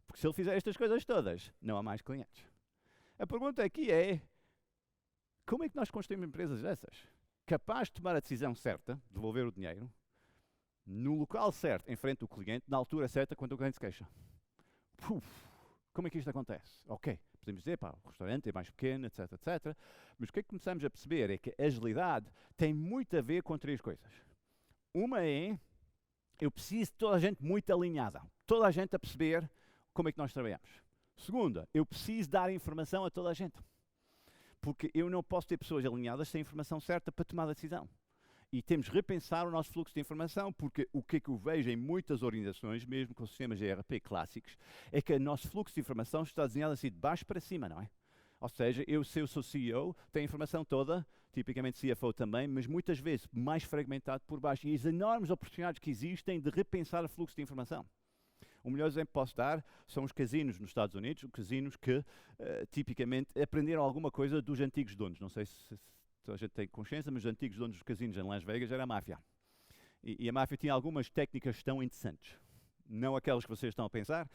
Porque se ele fizer estas coisas todas, não há mais clientes. A pergunta aqui é, como é que nós construímos empresas dessas? Capaz de tomar a decisão certa, devolver o dinheiro, no local certo, em frente do cliente, na altura certa, quando o cliente se queixa. Como é que isto acontece? Ok, podemos dizer, o restaurante é mais pequeno, etc, etc. Mas o que é que começamos a perceber é que a agilidade tem muito a ver com 3 coisas. Uma é, eu preciso de toda a gente muito alinhada. Toda a gente a perceber como é que nós trabalhamos. Segunda, eu preciso dar informação a toda a gente. porque eu não posso ter pessoas alinhadas sem a informação certa para tomar a decisão. E temos de repensar o nosso fluxo de informação, porque o que é que eu vejo em muitas organizações, mesmo com sistemas de ERP clássicos, é que o nosso fluxo de informação está desenhado assim de baixo para cima, não é? Ou seja, se eu sou CEO, tenho a informação toda, tipicamente CFO também, mas muitas vezes mais fragmentado por baixo. E as enormes oportunidades que existem de repensar o fluxo de informação. O melhor exemplo que posso dar são os casinos nos Estados Unidos, os casinos que tipicamente aprenderam alguma coisa dos antigos donos. Não sei se a gente tem consciência, mas os antigos donos dos casinos em Las Vegas era a máfia. E a máfia tinha algumas técnicas tão interessantes. Não aquelas que vocês estão a pensar,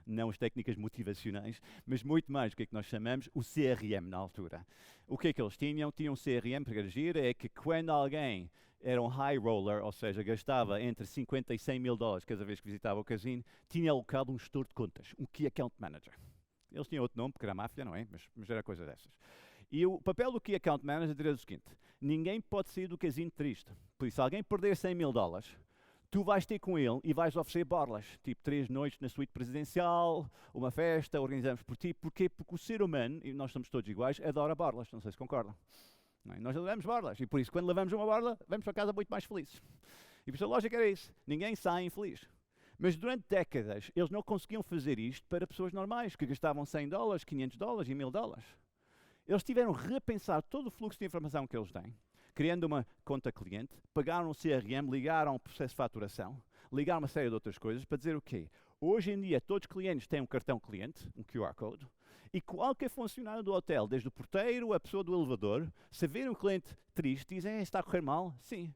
não as técnicas motivacionais, mas muito mais o que é que nós chamamos o CRM na altura. O que é que eles tinham? Tinham um CRM para agir, é que quando alguém era um high roller, ou seja, gastava entre 50 e 100 mil dólares cada vez que visitava o casino, tinha alocado um gestor de contas, um Key Account Manager. Eles tinham outro nome, porque era máfia, não é? Mas era coisa dessas. E o papel do Key Account Manager era o seguinte: ninguém pode sair do casino triste. Por isso, se alguém perder 100 mil dólares, tu vais ter com ele e vais oferecer borlas, tipo 3 noites na suíte presidencial, uma festa, organizamos por ti. Porquê? Porque o ser humano, e nós somos todos iguais, adora borlas, não sei se concordam. Não é? Nós adoramos borlas, e por isso quando levamos uma borla, vamos para casa muito mais felizes. E por isso a lógica era isso, ninguém sai infeliz. Mas durante décadas, eles não conseguiam fazer isto para pessoas normais, que gastavam 100 dólares, 500 dólares e 1000 dólares. Eles tiveram que repensar todo o fluxo de informação que eles têm, criando uma conta cliente, pagaram o CRM, ligaram o processo de faturação, ligaram uma série de outras coisas para dizer o quê? Hoje em dia todos os clientes têm um cartão cliente, um QR Code, e qualquer funcionário do hotel, desde o porteiro a pessoa do elevador, se vir um cliente triste, dizem, está a correr mal? Sim.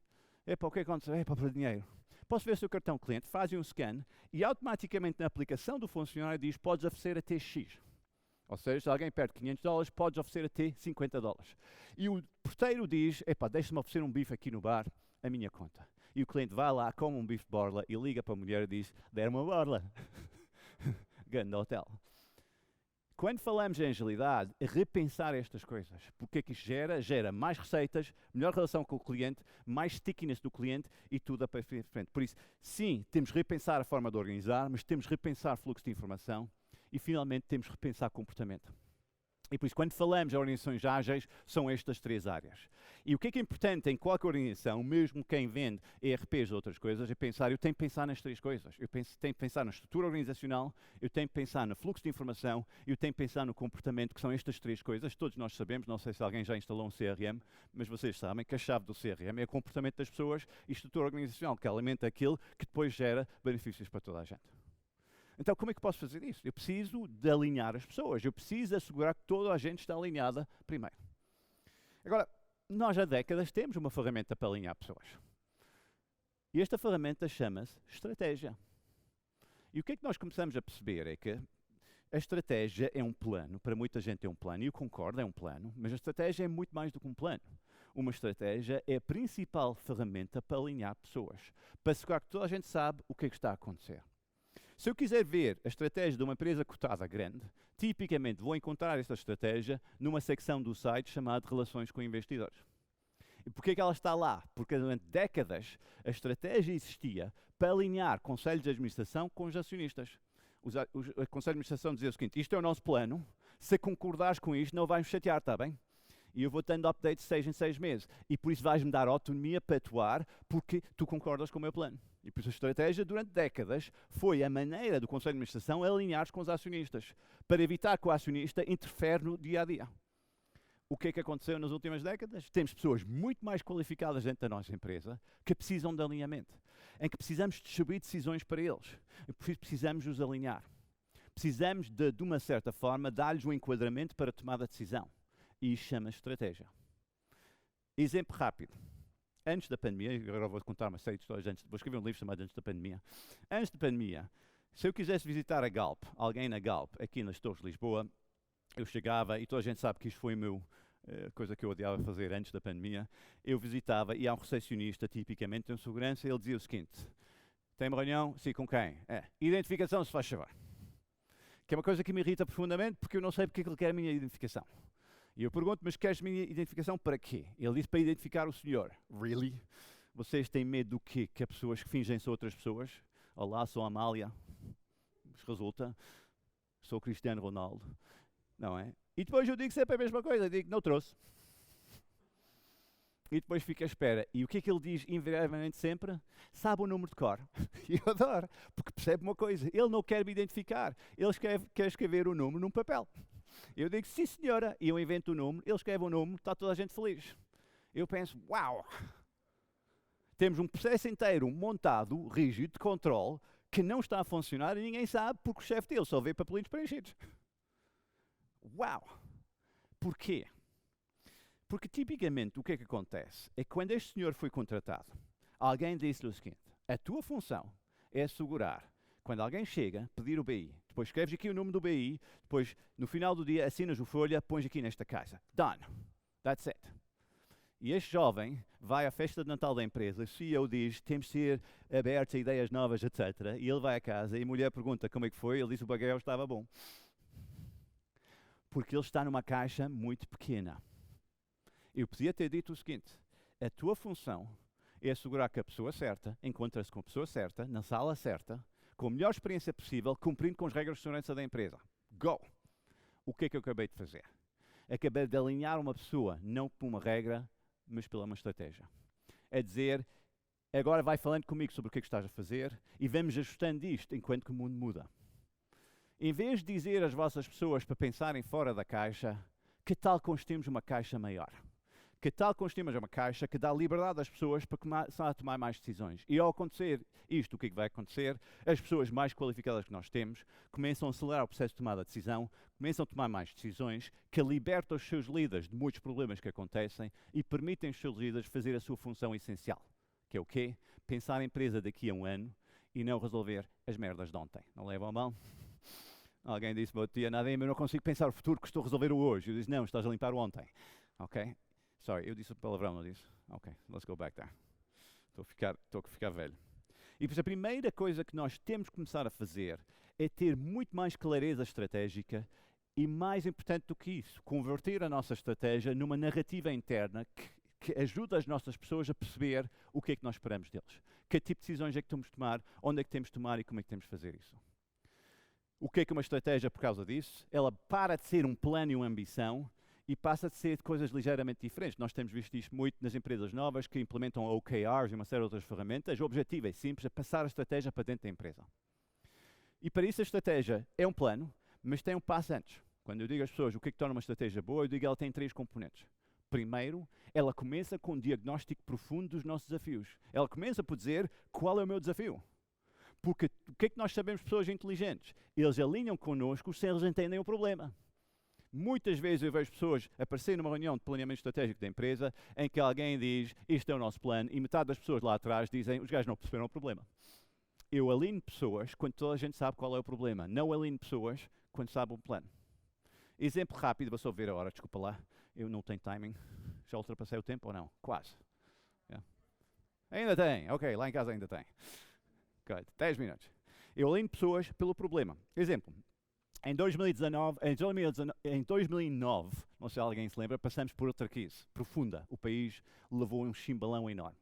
Epá, o que aconteceu? Epá, para dinheiro. Posso ver o seu cartão cliente, fazem um scan e automaticamente na aplicação do funcionário diz, podes oferecer até X. Ou seja, se alguém perde 500 dólares, podes oferecer até 50 dólares. E o porteiro diz, epá, deixa-me oferecer um bife aqui no bar, a minha conta. E o cliente vai lá, come um bife de borla e liga para a mulher e diz, der-me uma borla. Grande hotel. Quando falamos em agilidade, é repensar estas coisas. Porque é que isto gera? Gera mais receitas, melhor relação com o cliente, mais stickiness do cliente e tudo a para frente. Por isso, sim, temos de repensar a forma de organizar, mas temos de repensar fluxo de informação. E, finalmente, temos que repensar comportamento. E, por isso, quando falamos de organizações ágeis, são estas 3 áreas. E o que é importante em qualquer organização, mesmo quem vende ERPs ou outras coisas, é pensar, eu tenho que pensar nas 3 coisas. Eu tenho que pensar na estrutura organizacional, eu tenho que pensar no fluxo de informação, eu tenho que pensar no comportamento, que são estas 3 coisas. Todos nós sabemos, não sei se alguém já instalou um CRM, mas vocês sabem que a chave do CRM é o comportamento das pessoas e estrutura organizacional, que alimenta aquilo que depois gera benefícios para toda a gente. Então, como é que posso fazer isso? Eu preciso de alinhar as pessoas. Eu preciso assegurar que toda a gente está alinhada primeiro. Agora, nós há décadas temos uma ferramenta para alinhar pessoas. E esta ferramenta chama-se estratégia. E o que é que nós começamos a perceber é que a estratégia é um plano. Para muita gente é um plano, e eu concordo, é um plano. Mas a estratégia é muito mais do que um plano. Uma estratégia é a principal ferramenta para alinhar pessoas. Para assegurar que toda a gente sabe o que é que está a acontecer. Se eu quiser ver a estratégia de uma empresa cotada grande, tipicamente vou encontrar esta estratégia numa secção do site chamada Relações com Investidores. E porquê que ela está lá? Porque durante décadas a estratégia existia para alinhar conselhos de administração com os acionistas. O conselho de administração dizia o seguinte, isto é o nosso plano, se concordares com isto não vais-me chatear, está bem? E eu vou tendo updates 6 em 6 meses. E por isso vais-me dar autonomia para atuar porque tu concordas com o meu plano. E por isso a estratégia, durante décadas, foi a maneira do Conselho de Administração alinhar-se com os acionistas, para evitar que o acionista interfere no dia-a-dia. O que é que aconteceu nas últimas décadas? Temos pessoas muito mais qualificadas dentro da nossa empresa que precisam de alinhamento, em que precisamos distribuir decisões para eles. E por isso precisamos os alinhar. Precisamos, de uma certa forma, dar-lhes um enquadramento para a tomada de decisão. E isso chama-se estratégia. Exemplo rápido. Antes da pandemia, agora vou contar uma série de histórias, vou escrever um livro chamado Antes da Pandemia. Antes da pandemia, se eu quisesse visitar a Galp, alguém na Galp, aqui nas Torres de Lisboa, eu chegava, e toda a gente sabe que isto foi a coisa que eu odiava fazer antes da pandemia, eu visitava, e há um recepcionista, tipicamente, um segurança, e ele dizia o seguinte, tem uma reunião? Sim, com quem? Identificação, se faz favor. Que é uma coisa que me irrita profundamente, porque eu não sei porque ele quer a minha identificação. E eu pergunto, mas queres minha identificação para quê? Ele disse para identificar o senhor. Really? Vocês têm medo do quê? Que as pessoas que fingem são outras pessoas? Olá, sou a Amália. Mas resulta, sou Cristiano Ronaldo. Não é? E depois eu digo sempre a mesma coisa, eu digo, não trouxe. E depois fica à espera. E o que é que ele diz invariavelmente sempre? Sabe o número de cor. E eu adoro, porque percebe uma coisa, ele não quer me identificar, ele quer escrever o número num papel. Eu digo, sim senhora, e eu invento o número, ele escreve o número, está toda a gente feliz. Eu penso, uau! Temos um processo inteiro montado, rígido, de controle, que não está a funcionar e ninguém sabe porque o chefe dele só vê papelinhos preenchidos. Uau! Porquê? Porque tipicamente o que é que acontece? É que quando este senhor foi contratado, alguém disse-lhe o seguinte, a tua função é assegurar, quando alguém chega, pedir o BI, depois escreves aqui o número do BI, depois no final do dia assinas o folha, pões aqui nesta caixa. Done. That's it. E este jovem vai à festa de Natal da empresa, o CEO diz, temos de ser abertos a ideias novas, etc. E ele vai a casa e a mulher pergunta como é que foi, ele diz o bacalhau estava bom. Porque ele está numa caixa muito pequena. Eu podia ter dito o seguinte, a tua função é assegurar que a pessoa certa encontra-se com a pessoa certa, na sala certa, com a melhor experiência possível, cumprindo com as regras de segurança da empresa. Go! O que é que eu acabei de fazer? Acabei de alinhar uma pessoa, não por uma regra, mas pela uma estratégia. É dizer, agora vai falando comigo sobre o que é que estás a fazer e vamos ajustando isto enquanto que o mundo muda. Em vez de dizer às vossas pessoas para pensarem fora da caixa, que tal construirmos uma caixa maior? Que tal construirmos uma caixa que dá liberdade às pessoas para começar a tomar mais decisões? E ao acontecer isto, o que é que vai acontecer? As pessoas mais qualificadas que nós temos começam a acelerar o processo de tomada de decisão, começam a tomar mais decisões, que libertam os seus líderes de muitos problemas que acontecem e permitem os seus líderes fazer a sua função essencial. Que é o quê? Pensar a empresa daqui a um ano e não resolver as merdas de ontem. Não levam a mão? Alguém disse, bom dia, nada, eu não consigo pensar o futuro que estou a resolver o hoje. Eu disse, não, estás a limpar o ontem. Ok? Sorry, eu disse o palavrão, não disse? Ok, let's go back there. Estou a ficar velho. E pois a primeira coisa que nós temos que começar a fazer é ter muito mais clareza estratégica e, mais importante do que isso, converter a nossa estratégia numa narrativa interna que ajuda as nossas pessoas a perceber o que é que nós esperamos deles. Que tipo de decisões é que temos de tomar, onde é que temos de tomar e como é que temos de fazer isso. O que é uma estratégia por causa disso? Ela para de ser um plano e uma ambição e passa a ser de coisas ligeiramente diferentes. Nós temos visto isto muito nas empresas novas que implementam OKRs e uma série de outras ferramentas. O objetivo é simples, é passar a estratégia para dentro da empresa. E para isso a estratégia é um plano, mas tem um passo antes. Quando eu digo às pessoas o que é que torna uma estratégia boa, eu digo que ela tem 3 componentes. Primeiro, ela começa com um diagnóstico profundo dos nossos desafios. Ela começa por dizer qual é o meu desafio. Porque o que é que nós sabemos de pessoas inteligentes? Eles alinham connosco se eles entendem o problema. Muitas vezes eu vejo pessoas aparecerem numa reunião de planeamento estratégico da empresa em que alguém diz, isto é o nosso plano, e metade das pessoas lá atrás dizem, os gajos não perceberam o problema. Eu alinho pessoas quando toda a gente sabe qual é o problema. Não alinho pessoas quando sabe o plano. Exemplo rápido, vou só ver a hora, desculpa lá. Eu não tenho timing. Já ultrapassei o tempo ou não? Quase. Yeah. Ainda tem, ok, lá em casa ainda tem. Good. 10 minutos. Eu alinho pessoas pelo problema. Exemplo. Em 2009, não sei se alguém se lembra, passamos por outra crise profunda. O país levou um chimbalão enorme.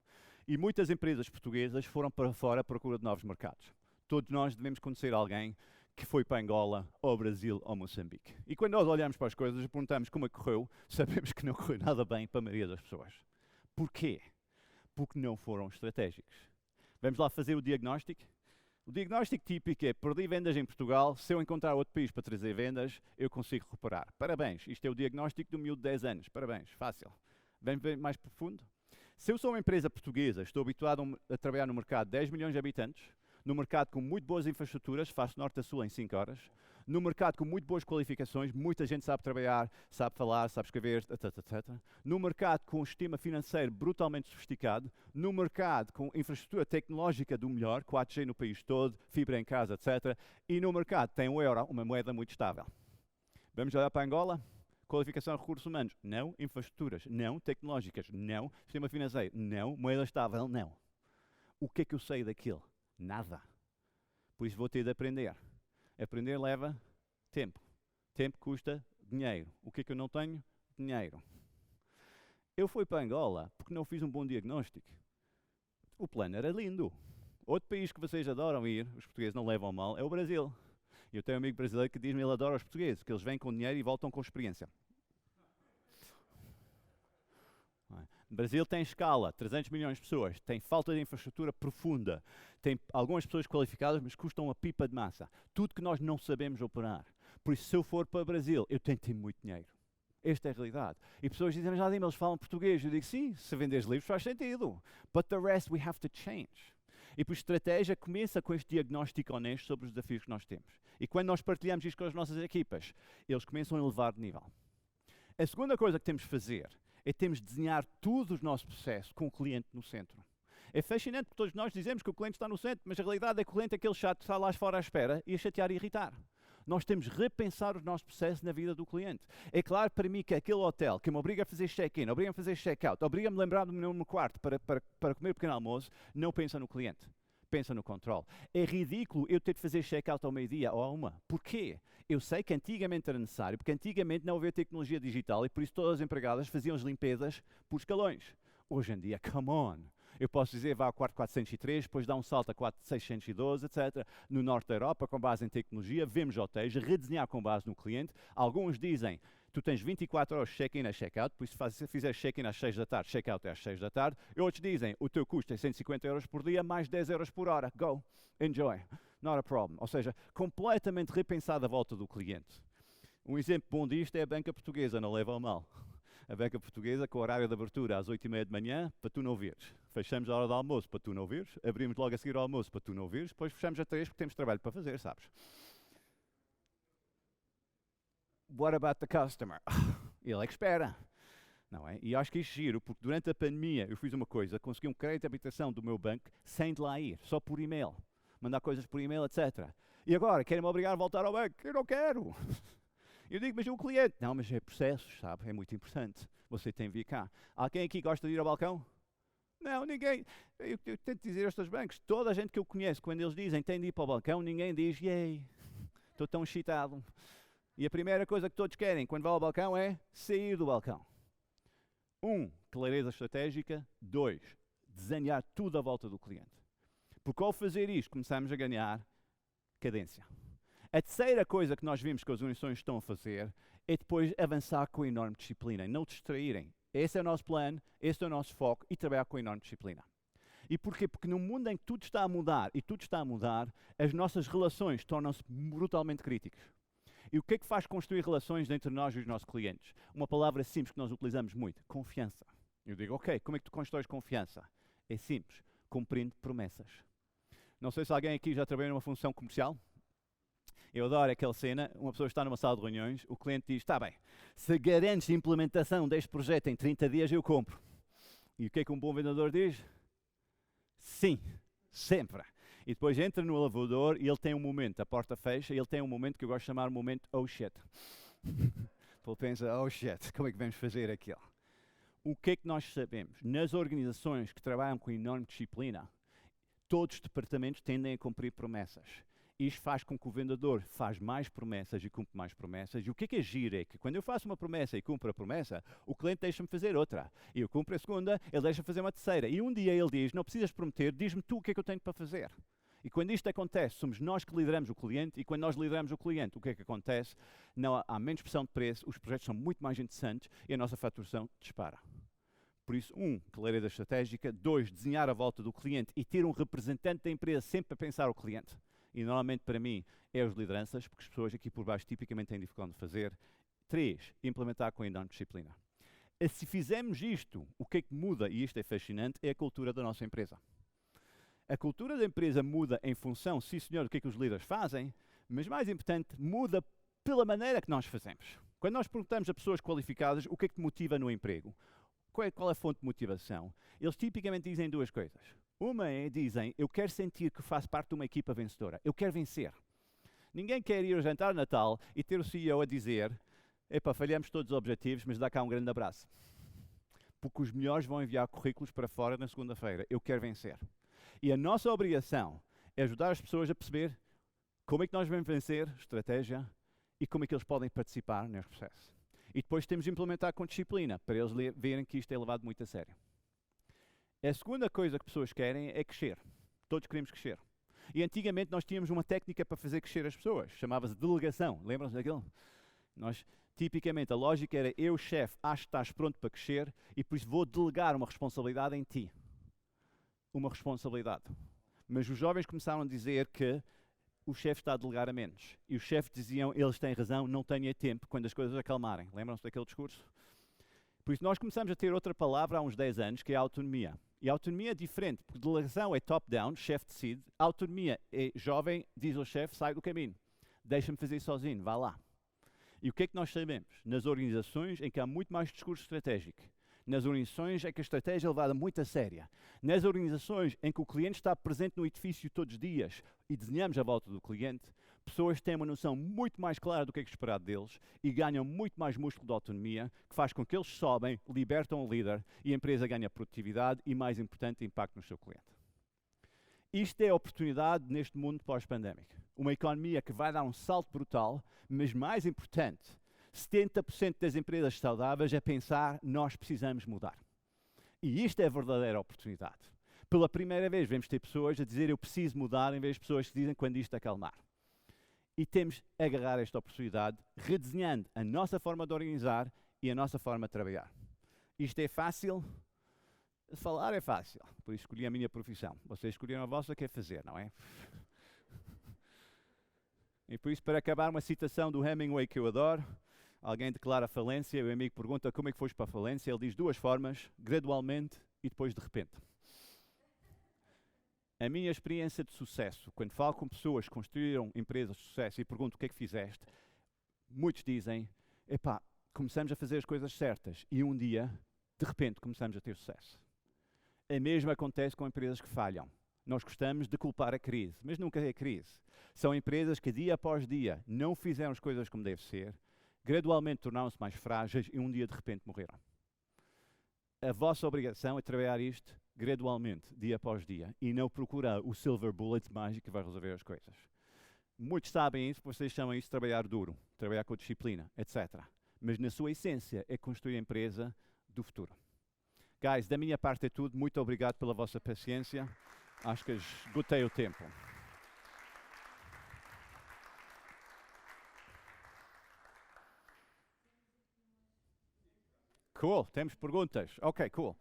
E muitas empresas portuguesas foram para fora à procura de novos mercados. Todos nós devemos conhecer alguém que foi para Angola, ou Brasil, ou Moçambique. E quando nós olhamos para as coisas e perguntamos como é que correu, sabemos que não correu nada bem para a maioria das pessoas. Porquê? Porque não foram estratégicos. Vamos lá fazer o diagnóstico? O diagnóstico típico é, perdi vendas em Portugal, se eu encontrar outro país para trazer vendas, eu consigo recuperar. Parabéns, isto é o diagnóstico de um miúdo de 10 anos. Parabéns, fácil. Vamos ver mais profundo? Se eu sou uma empresa portuguesa, estou habituado a trabalhar no mercado de 10 milhões de habitantes, no mercado com muito boas infraestruturas, faço norte a sul em 5 horas, no mercado com muito boas qualificações, muita gente sabe trabalhar, sabe falar, sabe escrever, etc. No mercado com um sistema financeiro brutalmente sofisticado, no mercado com infraestrutura tecnológica do melhor, 4G no país todo, fibra em casa, etc. E no mercado tem o euro, uma moeda muito estável. Vamos olhar para Angola? Qualificação de recursos humanos? Não. Infraestruturas? Não. Tecnológicas? Não. Sistema financeiro? Não. Moeda estável? Não. O que é que eu sei daquilo? Nada. Por isso vou ter de aprender. Aprender leva tempo. Tempo custa dinheiro. O que é que eu não tenho? Dinheiro. Eu fui para Angola porque não fiz um bom diagnóstico. O plano era lindo. Outro país que vocês adoram ir, os portugueses não levam mal, é o Brasil. Eu tenho um amigo brasileiro que diz-me que ele adora os portugueses, que eles vêm com dinheiro e voltam com experiência. O Brasil tem escala, 300 milhões de pessoas, tem falta de infraestrutura profunda, tem algumas pessoas qualificadas, mas custam uma pipa de massa. Tudo que nós não sabemos operar. Por isso, se eu for para o Brasil, eu tenho que ter muito dinheiro. Esta é a realidade. E pessoas dizem, mas eles falam português. Eu digo, sim, se venderes livros faz sentido. But the rest we have to change. E por estratégia começa com este diagnóstico honesto sobre os desafios que nós temos. E quando nós partilhamos isto com as nossas equipas, eles começam a elevar de nível. A segunda coisa que temos de fazer é temos de desenhar todo o nosso processo com o cliente no centro. É fascinante porque todos nós dizemos que o cliente está no centro, mas a realidade é que o cliente é aquele chato que está lá fora à espera e a chatear e irritar. Nós temos de repensar os nossos processos na vida do cliente. É claro para mim que aquele hotel que me obriga a fazer check-in, obriga-me a fazer check-out, obriga-me a lembrar do meu quarto para comer o pequeno almoço, não pensa no cliente. Pensa no controle. É ridículo eu ter de fazer check-out ao meio-dia ou à 1. Porquê? Eu sei que antigamente era necessário, porque antigamente não havia tecnologia digital e por isso todas as empregadas faziam as limpezas por escalões. Hoje em dia, come on! Eu posso dizer, vá ao quarto 403, depois dá um salto a 4612, etc. No norte da Europa, com base em tecnologia, vemos hotéis, redesenhar com base no cliente. Alguns dizem, tu tens 24 horas de check-in a check-out, por isso se fizer check-in às 6 da tarde, check-out é às 6 da tarde. E outros dizem, o teu custo é 150 euros por dia, mais 10 euros por hora. Go, enjoy, not a problem. Ou seja, completamente repensado à volta do cliente. Um exemplo bom disto é a banca portuguesa, não leva ao mal. A banca portuguesa com o horário de abertura às 8h30 de manhã, para tu não vires. Fechamos a hora do almoço para tu não vires, abrimos logo a seguir ao almoço para tu não vires, depois fechamos a 3 porque temos trabalho para fazer, sabes? What about the customer? Ele é que espera. Não é? E acho que é giro, porque durante a pandemia eu fiz uma coisa, consegui um crédito de habitação do meu banco sem de lá ir, só por e-mail. Mandar coisas por e-mail, etc. E agora, querem-me obrigar a voltar ao banco? Eu não quero. Eu digo, mas o cliente... Não, mas é processos, sabe? É muito importante. Você tem de vir cá. Alguém aqui gosta de ir ao balcão? Não, ninguém. Eu tento dizer aos teus bancos, toda a gente que eu conheço, quando eles dizem tem de ir para o balcão, ninguém diz, yay, estou tão excitado. E a primeira coisa que todos querem quando vão ao balcão é sair do balcão. Clareza estratégica. 2, desenhar tudo à volta do cliente. Porque ao fazer isto, começamos a ganhar cadência. A terceira coisa que nós vimos que as organizações estão a fazer é depois avançar com enorme disciplina, não distraírem. Esse é o nosso plano, esse é o nosso foco e trabalhar com enorme disciplina. E porquê? Porque num mundo em que tudo está a mudar e tudo está a mudar, as nossas relações tornam-se brutalmente críticas. E o que é que faz construir relações entre nós e os nossos clientes? Uma palavra simples que nós utilizamos muito, confiança. Eu digo, ok, como é que tu constróis confiança? É simples, cumprindo promessas. Não sei se alguém aqui já trabalhou numa função comercial. Eu adoro aquela cena, uma pessoa está numa sala de reuniões, o cliente diz, está bem, se garantes a implementação deste projeto em 30 dias, eu compro. E o que é que um bom vendedor diz? Sim, sempre. E depois entra no elevador e ele tem um momento, a porta fecha, e ele tem um momento que eu gosto de chamar de momento oh shit. Ele pensa, oh shit, como é que vamos fazer aquilo? O que é que nós sabemos? Nas organizações que trabalham com enorme disciplina, todos os departamentos tendem a cumprir promessas. Isto faz com que o vendedor faz mais promessas e cumpre mais promessas. E o que é giro é que quando eu faço uma promessa e cumpro a promessa, o cliente deixa-me fazer outra. E eu cumpro a segunda, ele deixa-me fazer uma terceira. E um dia ele diz, não precisas prometer, diz-me tu o que é que eu tenho para fazer. E quando isto acontece, somos nós que lideramos o cliente, e quando nós lideramos o cliente, o que é que acontece? Não há menos pressão de preço, os projetos são muito mais interessantes e a nossa faturação dispara. Por isso, clareza estratégica. 2, desenhar a volta do cliente e ter um representante da empresa sempre a pensar o cliente. E normalmente para mim é as lideranças, porque as pessoas aqui por baixo tipicamente têm dificuldade de fazer. 3, implementar com enorme disciplina. E se fizermos isto, o que é que muda, e isto é fascinante, é a cultura da nossa empresa. A cultura da empresa muda em função, sim senhor, do que é que os líderes fazem, mas mais importante, muda pela maneira que nós fazemos. Quando nós perguntamos a pessoas qualificadas o que é que te motiva no emprego, qual é a fonte de motivação, eles tipicamente dizem 2 coisas. Uma é, dizem, eu quero sentir que faço parte de uma equipa vencedora. Eu quero vencer. Ninguém quer ir ao jantar de Natal e ter o CEO a dizer, epá, falhamos todos os objetivos, mas dá cá um grande abraço. Porque os melhores vão enviar currículos para fora na segunda-feira. Eu quero vencer. E a nossa obrigação é ajudar as pessoas a perceber como é que nós vamos vencer, estratégia, e como é que eles podem participar neste processo. E depois temos de implementar com disciplina, para eles verem que isto é levado muito a sério. A segunda coisa que pessoas querem é crescer. Todos queremos crescer. E antigamente nós tínhamos uma técnica para fazer crescer as pessoas, chamava-se delegação. Lembram-se daquilo? Nós, tipicamente, a lógica era eu, chefe, acho que estás pronto para crescer e por isso vou delegar uma responsabilidade em ti. Uma responsabilidade. Mas os jovens começaram a dizer que o chefe está a delegar a menos. E os chefes diziam, eles têm razão, não tenha tempo quando as coisas acalmarem. Lembram-se daquele discurso? Por isso nós começamos a ter outra palavra há uns 10 anos, que é a autonomia. E a autonomia é diferente, porque delegação é top-down, chefe decide. A autonomia é jovem, diz ao chefe, sai do caminho. Deixa-me fazer sozinho, vá lá. E o que é que nós sabemos? Nas organizações em que há muito mais discurso estratégico, nas organizações em que a estratégia é levada muito a séria, nas organizações em que o cliente está presente no edifício todos os dias e desenhamos à volta do cliente, pessoas têm uma noção muito mais clara do que é esperado deles e ganham muito mais músculo de autonomia, que faz com que eles sobem, libertam o líder e a empresa ganha produtividade e, mais importante, impacto no seu cliente. Isto é a oportunidade neste mundo pós-pandémico. Uma economia que vai dar um salto brutal, mas mais importante, 70% das empresas saudáveis é pensar, nós precisamos mudar. E isto é a verdadeira oportunidade. Pela primeira vez vamos ter pessoas a dizer eu preciso mudar, em vez de pessoas que dizem quando isto acalmar. E temos de agarrar esta oportunidade, redesenhando a nossa forma de organizar e a nossa forma de trabalhar. Isto é fácil? Falar é fácil, por isso escolhi a minha profissão. Vocês escolheram a vossa, que é fazer, não é? E por isso, para acabar, uma citação do Hemingway que eu adoro. Alguém declara falência, o amigo pergunta como é que foste para a falência. Ele diz duas formas, gradualmente e depois de repente. A minha experiência de sucesso, quando falo com pessoas que construíram empresas de sucesso e pergunto o que é que fizeste, muitos dizem, epá, começamos a fazer as coisas certas e um dia, de repente, começamos a ter sucesso. A mesma acontece com empresas que falham. Nós gostamos de culpar a crise, mas nunca é crise. São empresas que dia após dia não fizeram as coisas como deve ser, gradualmente tornaram-se mais frágeis e um dia de repente morreram. A vossa obrigação é trabalhar isto gradualmente, dia após dia, e não procurar o silver bullet mágico que vai resolver as coisas. Muitos sabem isso, vocês chamam isso de trabalhar duro, trabalhar com disciplina, etc. Mas na sua essência é construir a empresa do futuro. Guys, da minha parte é tudo. Muito obrigado pela vossa paciência. Acho que esgotei o tempo. Cool, temos perguntas. Ok, cool.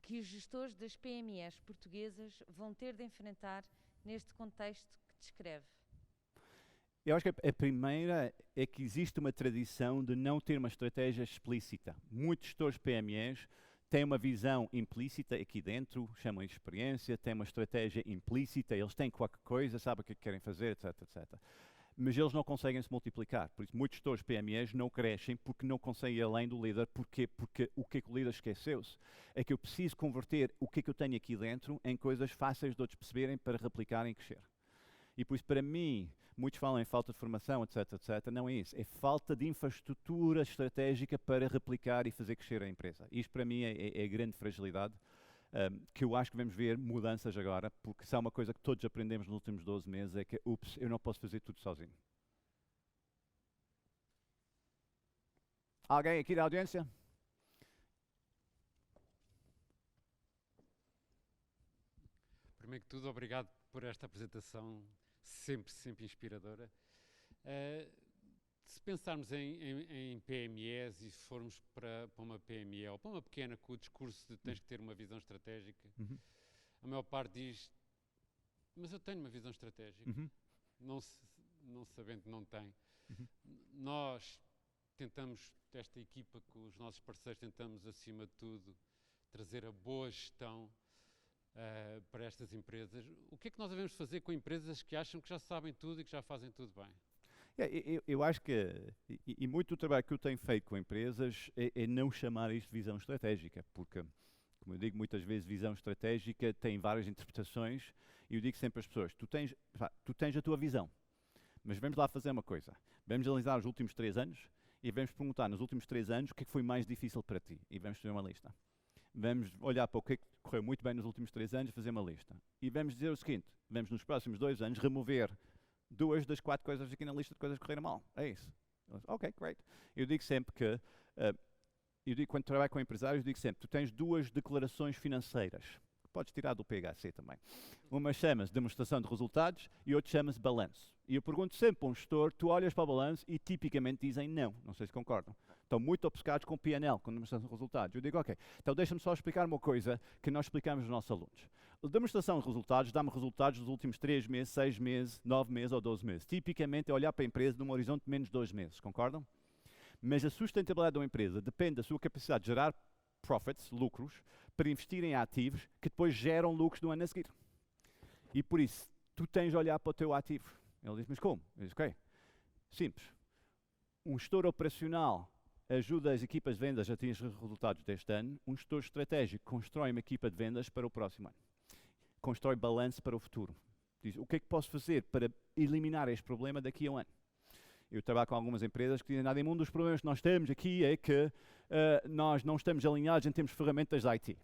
Que os gestores das PMEs portuguesas vão ter de enfrentar neste contexto que descreve? Eu acho que a primeira é que existe uma tradição de não ter uma estratégia explícita. Muitos gestores PMEs têm uma visão implícita aqui dentro, chamam de experiência, têm uma estratégia implícita, eles têm qualquer coisa, sabem o que querem fazer, etc, etc. Mas eles não conseguem se multiplicar. Por isso, muitos gestores PMEs não crescem porque não conseguem ir além do líder. Porquê? Porque o que é que o líder esqueceu-se? É que eu preciso converter o que é que eu tenho aqui dentro em coisas fáceis de outros perceberem para replicarem e crescer. E por isso, para mim, muitos falam em falta de formação, etc, etc. Não é isso. É falta de infraestrutura estratégica para replicar e fazer crescer a empresa. Isto, para mim, é a grande fragilidade que eu acho que vamos ver mudanças agora, porque se há uma coisa que todos aprendemos nos últimos 12 meses é que, ups, eu não posso fazer tudo sozinho. Alguém aqui da audiência? Primeiro que tudo, obrigado por esta apresentação sempre inspiradora. Se pensarmos em PMEs e se formos para uma PME ou para uma pequena com o discurso de tens que ter uma visão estratégica, a maior parte diz, mas eu tenho uma visão estratégica, não sabendo que não tem. Nós tentamos, esta equipa com os nossos parceiros, tentamos acima de tudo trazer a boa gestão para estas empresas. O que é que nós devemos fazer com empresas que acham que já sabem tudo e que já fazem tudo bem? Eu acho que, e muito do trabalho que eu tenho feito com empresas é não chamar isto de visão estratégica, porque, como eu digo muitas vezes, visão estratégica tem várias interpretações, e eu digo sempre às pessoas, tu tens a tua visão, mas vamos lá fazer uma coisa, vamos analisar os últimos 3 anos, e vamos perguntar nos últimos 3 anos o que é que foi mais difícil para ti, e vamos fazer uma lista. Vamos olhar para o que é que correu muito bem nos últimos 3 anos e fazer uma lista. E vamos dizer o seguinte, vamos nos próximos 2 anos remover 2 das 4 coisas aqui na lista de coisas que correram mal. É isso. Ok, great. Eu digo sempre que eu digo, quando trabalho com empresários, digo sempre, tu tens duas declarações financeiras. Podes tirar do PHC também. Uma chama-se demonstração de resultados e outra chama-se balanço. E eu pergunto sempre a um gestor, tu olhas para o balanço e tipicamente dizem não. Não sei se concordam. Estão muito obcecados com o P&L, com a demonstração de resultados. Eu digo, ok, então deixa-me só explicar uma coisa que nós explicamos aos nossos alunos. A demonstração de resultados dá-me resultados dos últimos 3 meses, 6 meses, 9 meses ou 12 meses. Tipicamente é olhar para a empresa num horizonte de menos de 2 meses, concordam? Mas a sustentabilidade de uma empresa depende da sua capacidade de gerar profits, lucros, para investir em ativos que depois geram lucros no ano a seguir. E por isso, tu tens de olhar para o teu ativo. Ele diz, mas como? Eu digo, ok, simples. Um gestor operacional ajuda as equipas de vendas a atingir os resultados deste ano. Um gestor estratégico constrói uma equipa de vendas para o próximo ano. Constrói balanço para o futuro. Diz, o que é que posso fazer para eliminar este problema daqui a um ano? Eu trabalho com algumas empresas que dizem, nada, um dos problemas que nós temos aqui é que nós não estamos alinhados em termos de ferramentas de IT.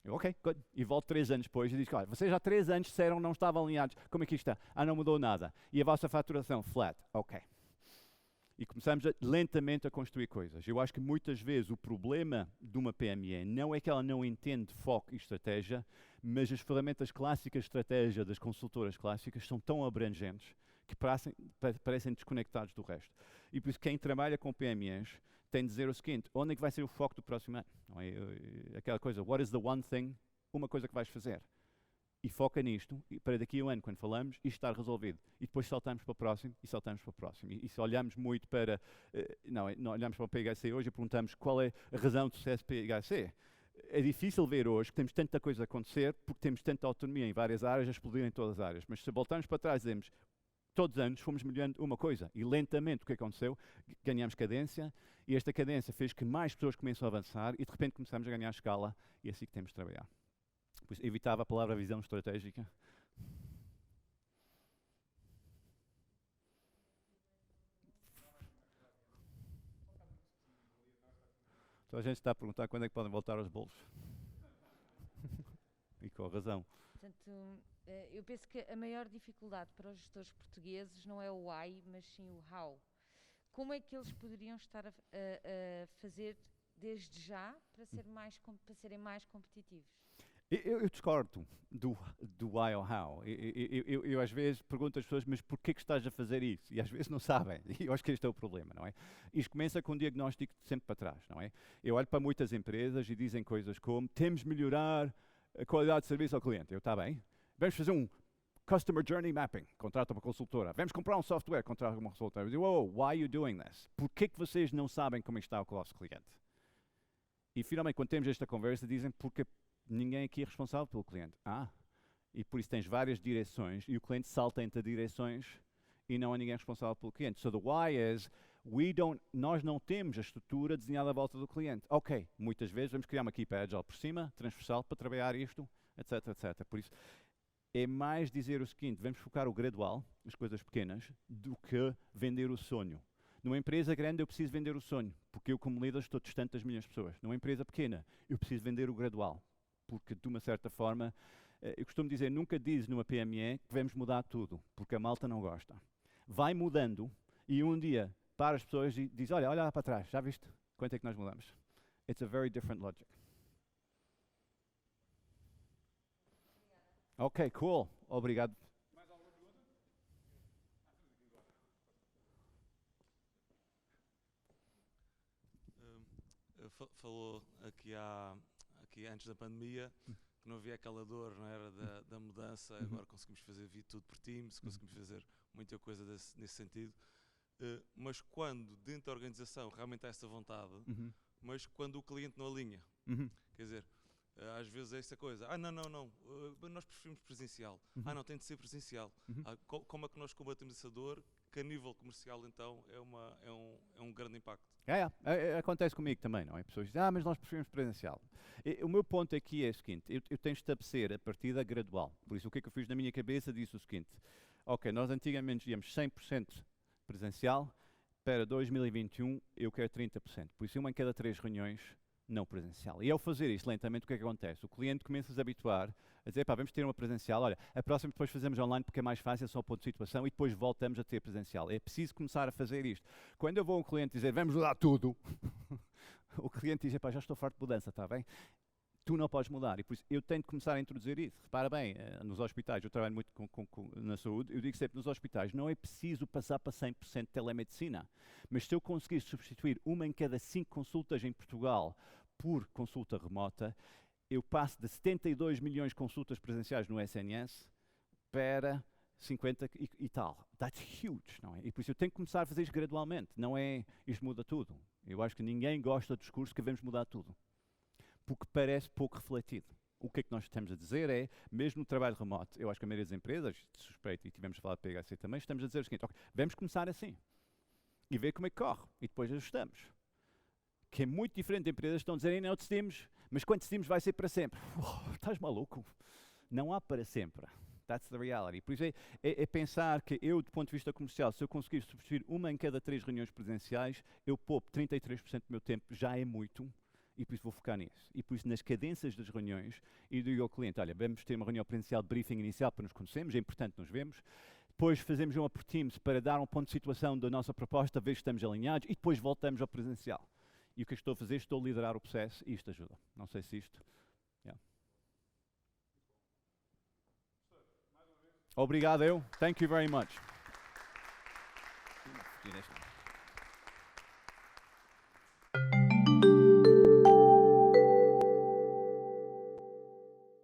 Eu, ok, good. E volto 3 anos depois e digo, olha, vocês já há 3 anos disseram que não estavam alinhados. Como é que isto está? Ah, não mudou nada. E a vossa faturação? Flat. Ok. E começamos lentamente a construir coisas. Eu acho que muitas vezes o problema de uma PME não é que ela não entende foco e estratégia, mas as ferramentas clássicas de estratégia das consultoras clássicas são tão abrangentes que parecem desconectados do resto. E por isso quem trabalha com PMEs tem de dizer o seguinte, onde é que vai ser o foco do próximo ano? Não é? Aquela coisa, what is the one thing, uma coisa que vais fazer? E foca nisto, e para daqui a um ano, quando falamos, isto está resolvido. E depois saltamos para o próximo, e saltamos para o próximo. E se olhamos muito para, não olhamos para o PHC hoje e perguntamos qual é a razão do sucesso do PHC. É difícil ver hoje que temos tanta coisa a acontecer, porque temos tanta autonomia em várias áreas, a explodir em todas as áreas. Mas se voltarmos para trás e dizemos, todos os anos fomos melhorando uma coisa, e lentamente o que aconteceu? Ganhamos cadência, e esta cadência fez que mais pessoas começam a avançar, e de repente começamos a ganhar escala, e é assim que temos de trabalhar. Por isso, evitava a palavra visão estratégica. Então a gente está a perguntar quando é que podem voltar aos bolos. E com razão. Portanto, eu penso que a maior dificuldade para os gestores portugueses não é o why, mas sim o how. Como é que eles poderiam estar a fazer desde já para serem mais competitivos? Eu discordo do why ou how. Eu às vezes pergunto às pessoas, mas porquê que estás a fazer isso? E às vezes não sabem. E eu acho que este é o problema, não é? Isto começa com um diagnóstico sempre para trás, não é? Eu olho para muitas empresas e dizem coisas como, temos de melhorar a qualidade de serviço ao cliente. Eu, está bem. Vamos fazer um Customer Journey Mapping. Contrata uma consultora. Vamos comprar um software. Contrata uma consultora. Eu digo, why are you doing this? Porquê que vocês não sabem como está o nosso cliente? E finalmente, quando temos esta conversa, dizem, porque ninguém aqui é responsável pelo cliente. E por isso tens várias direções e o cliente salta entre direções e não há ninguém responsável pelo cliente. So the why is, nós não temos a estrutura desenhada à volta do cliente. Ok, muitas vezes vamos criar uma equipa agile por cima, transversal, para trabalhar isto, etc, etc. Por isso, é mais dizer o seguinte, vamos focar o gradual, as coisas pequenas, do que vender o sonho. Numa empresa grande eu preciso vender o sonho, porque eu como líder estou distante das minhas pessoas. Numa empresa pequena eu preciso vender o gradual. Porque, de uma certa forma, eu costumo dizer, nunca diz numa PME que vamos mudar tudo, porque a malta não gosta. Vai mudando e um dia para as pessoas e diz, olha lá para trás, já viste quanto é que nós mudamos? It's a very different logic. Ok, cool. Obrigado. Mais alguma pergunta? Falou aqui antes da pandemia que não havia aquela dor, não era, da mudança. Agora conseguimos fazer tudo por Teams, conseguimos fazer muita coisa nesse sentido. Mas quando dentro da organização realmente há essa vontade, mas quando o cliente não alinha, quer dizer, às vezes é essa coisa, não, nós preferimos presencial, não, tem de ser presencial. Como é que nós combatemos essa dor, que a nível comercial então é um grande impacto? Acontece comigo também, não é? Pessoas dizem, mas nós preferimos presencial. O meu ponto aqui é o seguinte, eu tenho de estabelecer a partida gradual. Por isso, o que é que eu fiz na minha cabeça? Disse o seguinte, ok, nós antigamente íamos 100% presencial, para 2021 eu quero 30%. Por isso, uma em cada 3 reuniões não presencial. E ao fazer isto lentamente, o que é que acontece? O cliente começa a se habituar a dizer, vamos ter uma presencial, olha, a próxima depois fazemos online porque é mais fácil, é só ponto de situação, e depois voltamos a ter presencial. É preciso começar a fazer isto. Quando eu vou a um cliente dizer, vamos mudar tudo, o cliente diz, epá, já estou farto de mudança, está bem? Tu não podes mudar. E por isso eu tenho de começar a introduzir isso. Repara bem, nos hospitais, eu trabalho muito na saúde, eu digo sempre, nos hospitais não é preciso passar para 100% de telemedicina. Mas se eu conseguir substituir uma em cada 5 consultas em Portugal por consulta remota, eu passo de 72 milhões de consultas presenciais no SNS para 50 e tal. That's huge, não é? E por isso eu tenho que começar a fazer isto gradualmente. Não é, isto muda tudo. Eu acho que ninguém gosta do discurso que devemos mudar tudo, porque parece pouco refletido. O que é que nós estamos a dizer é, mesmo no trabalho remoto, eu acho que a maioria das empresas, suspeito, e tivemos a falar de PHC também, estamos a dizer o seguinte, okay, vamos começar assim, e ver como é que corre, e depois ajustamos. Que é muito diferente de empresas que estão a dizer, não decidimos, mas quando decidimos vai ser para sempre. Estás maluco? Não há para sempre. That's the reality. Por isso é pensar que eu, do ponto de vista comercial, se eu conseguir substituir uma em cada 3 reuniões presenciais, eu poupo 33% do meu tempo, já é muito, e por isso vou focar nisso. E por isso nas cadências das reuniões, e digo ao cliente, olha, vamos ter uma reunião presencial de briefing inicial para nos conhecermos, é importante nos vermos, depois fazemos uma por Teams para dar um ponto de situação da nossa proposta, ver se estamos alinhados, e depois voltamos ao presencial. E o que estou a fazer? Estou a liderar o processo, e isto ajuda. Não sei se isto... Yeah. Obrigado, eu. Thank you very much.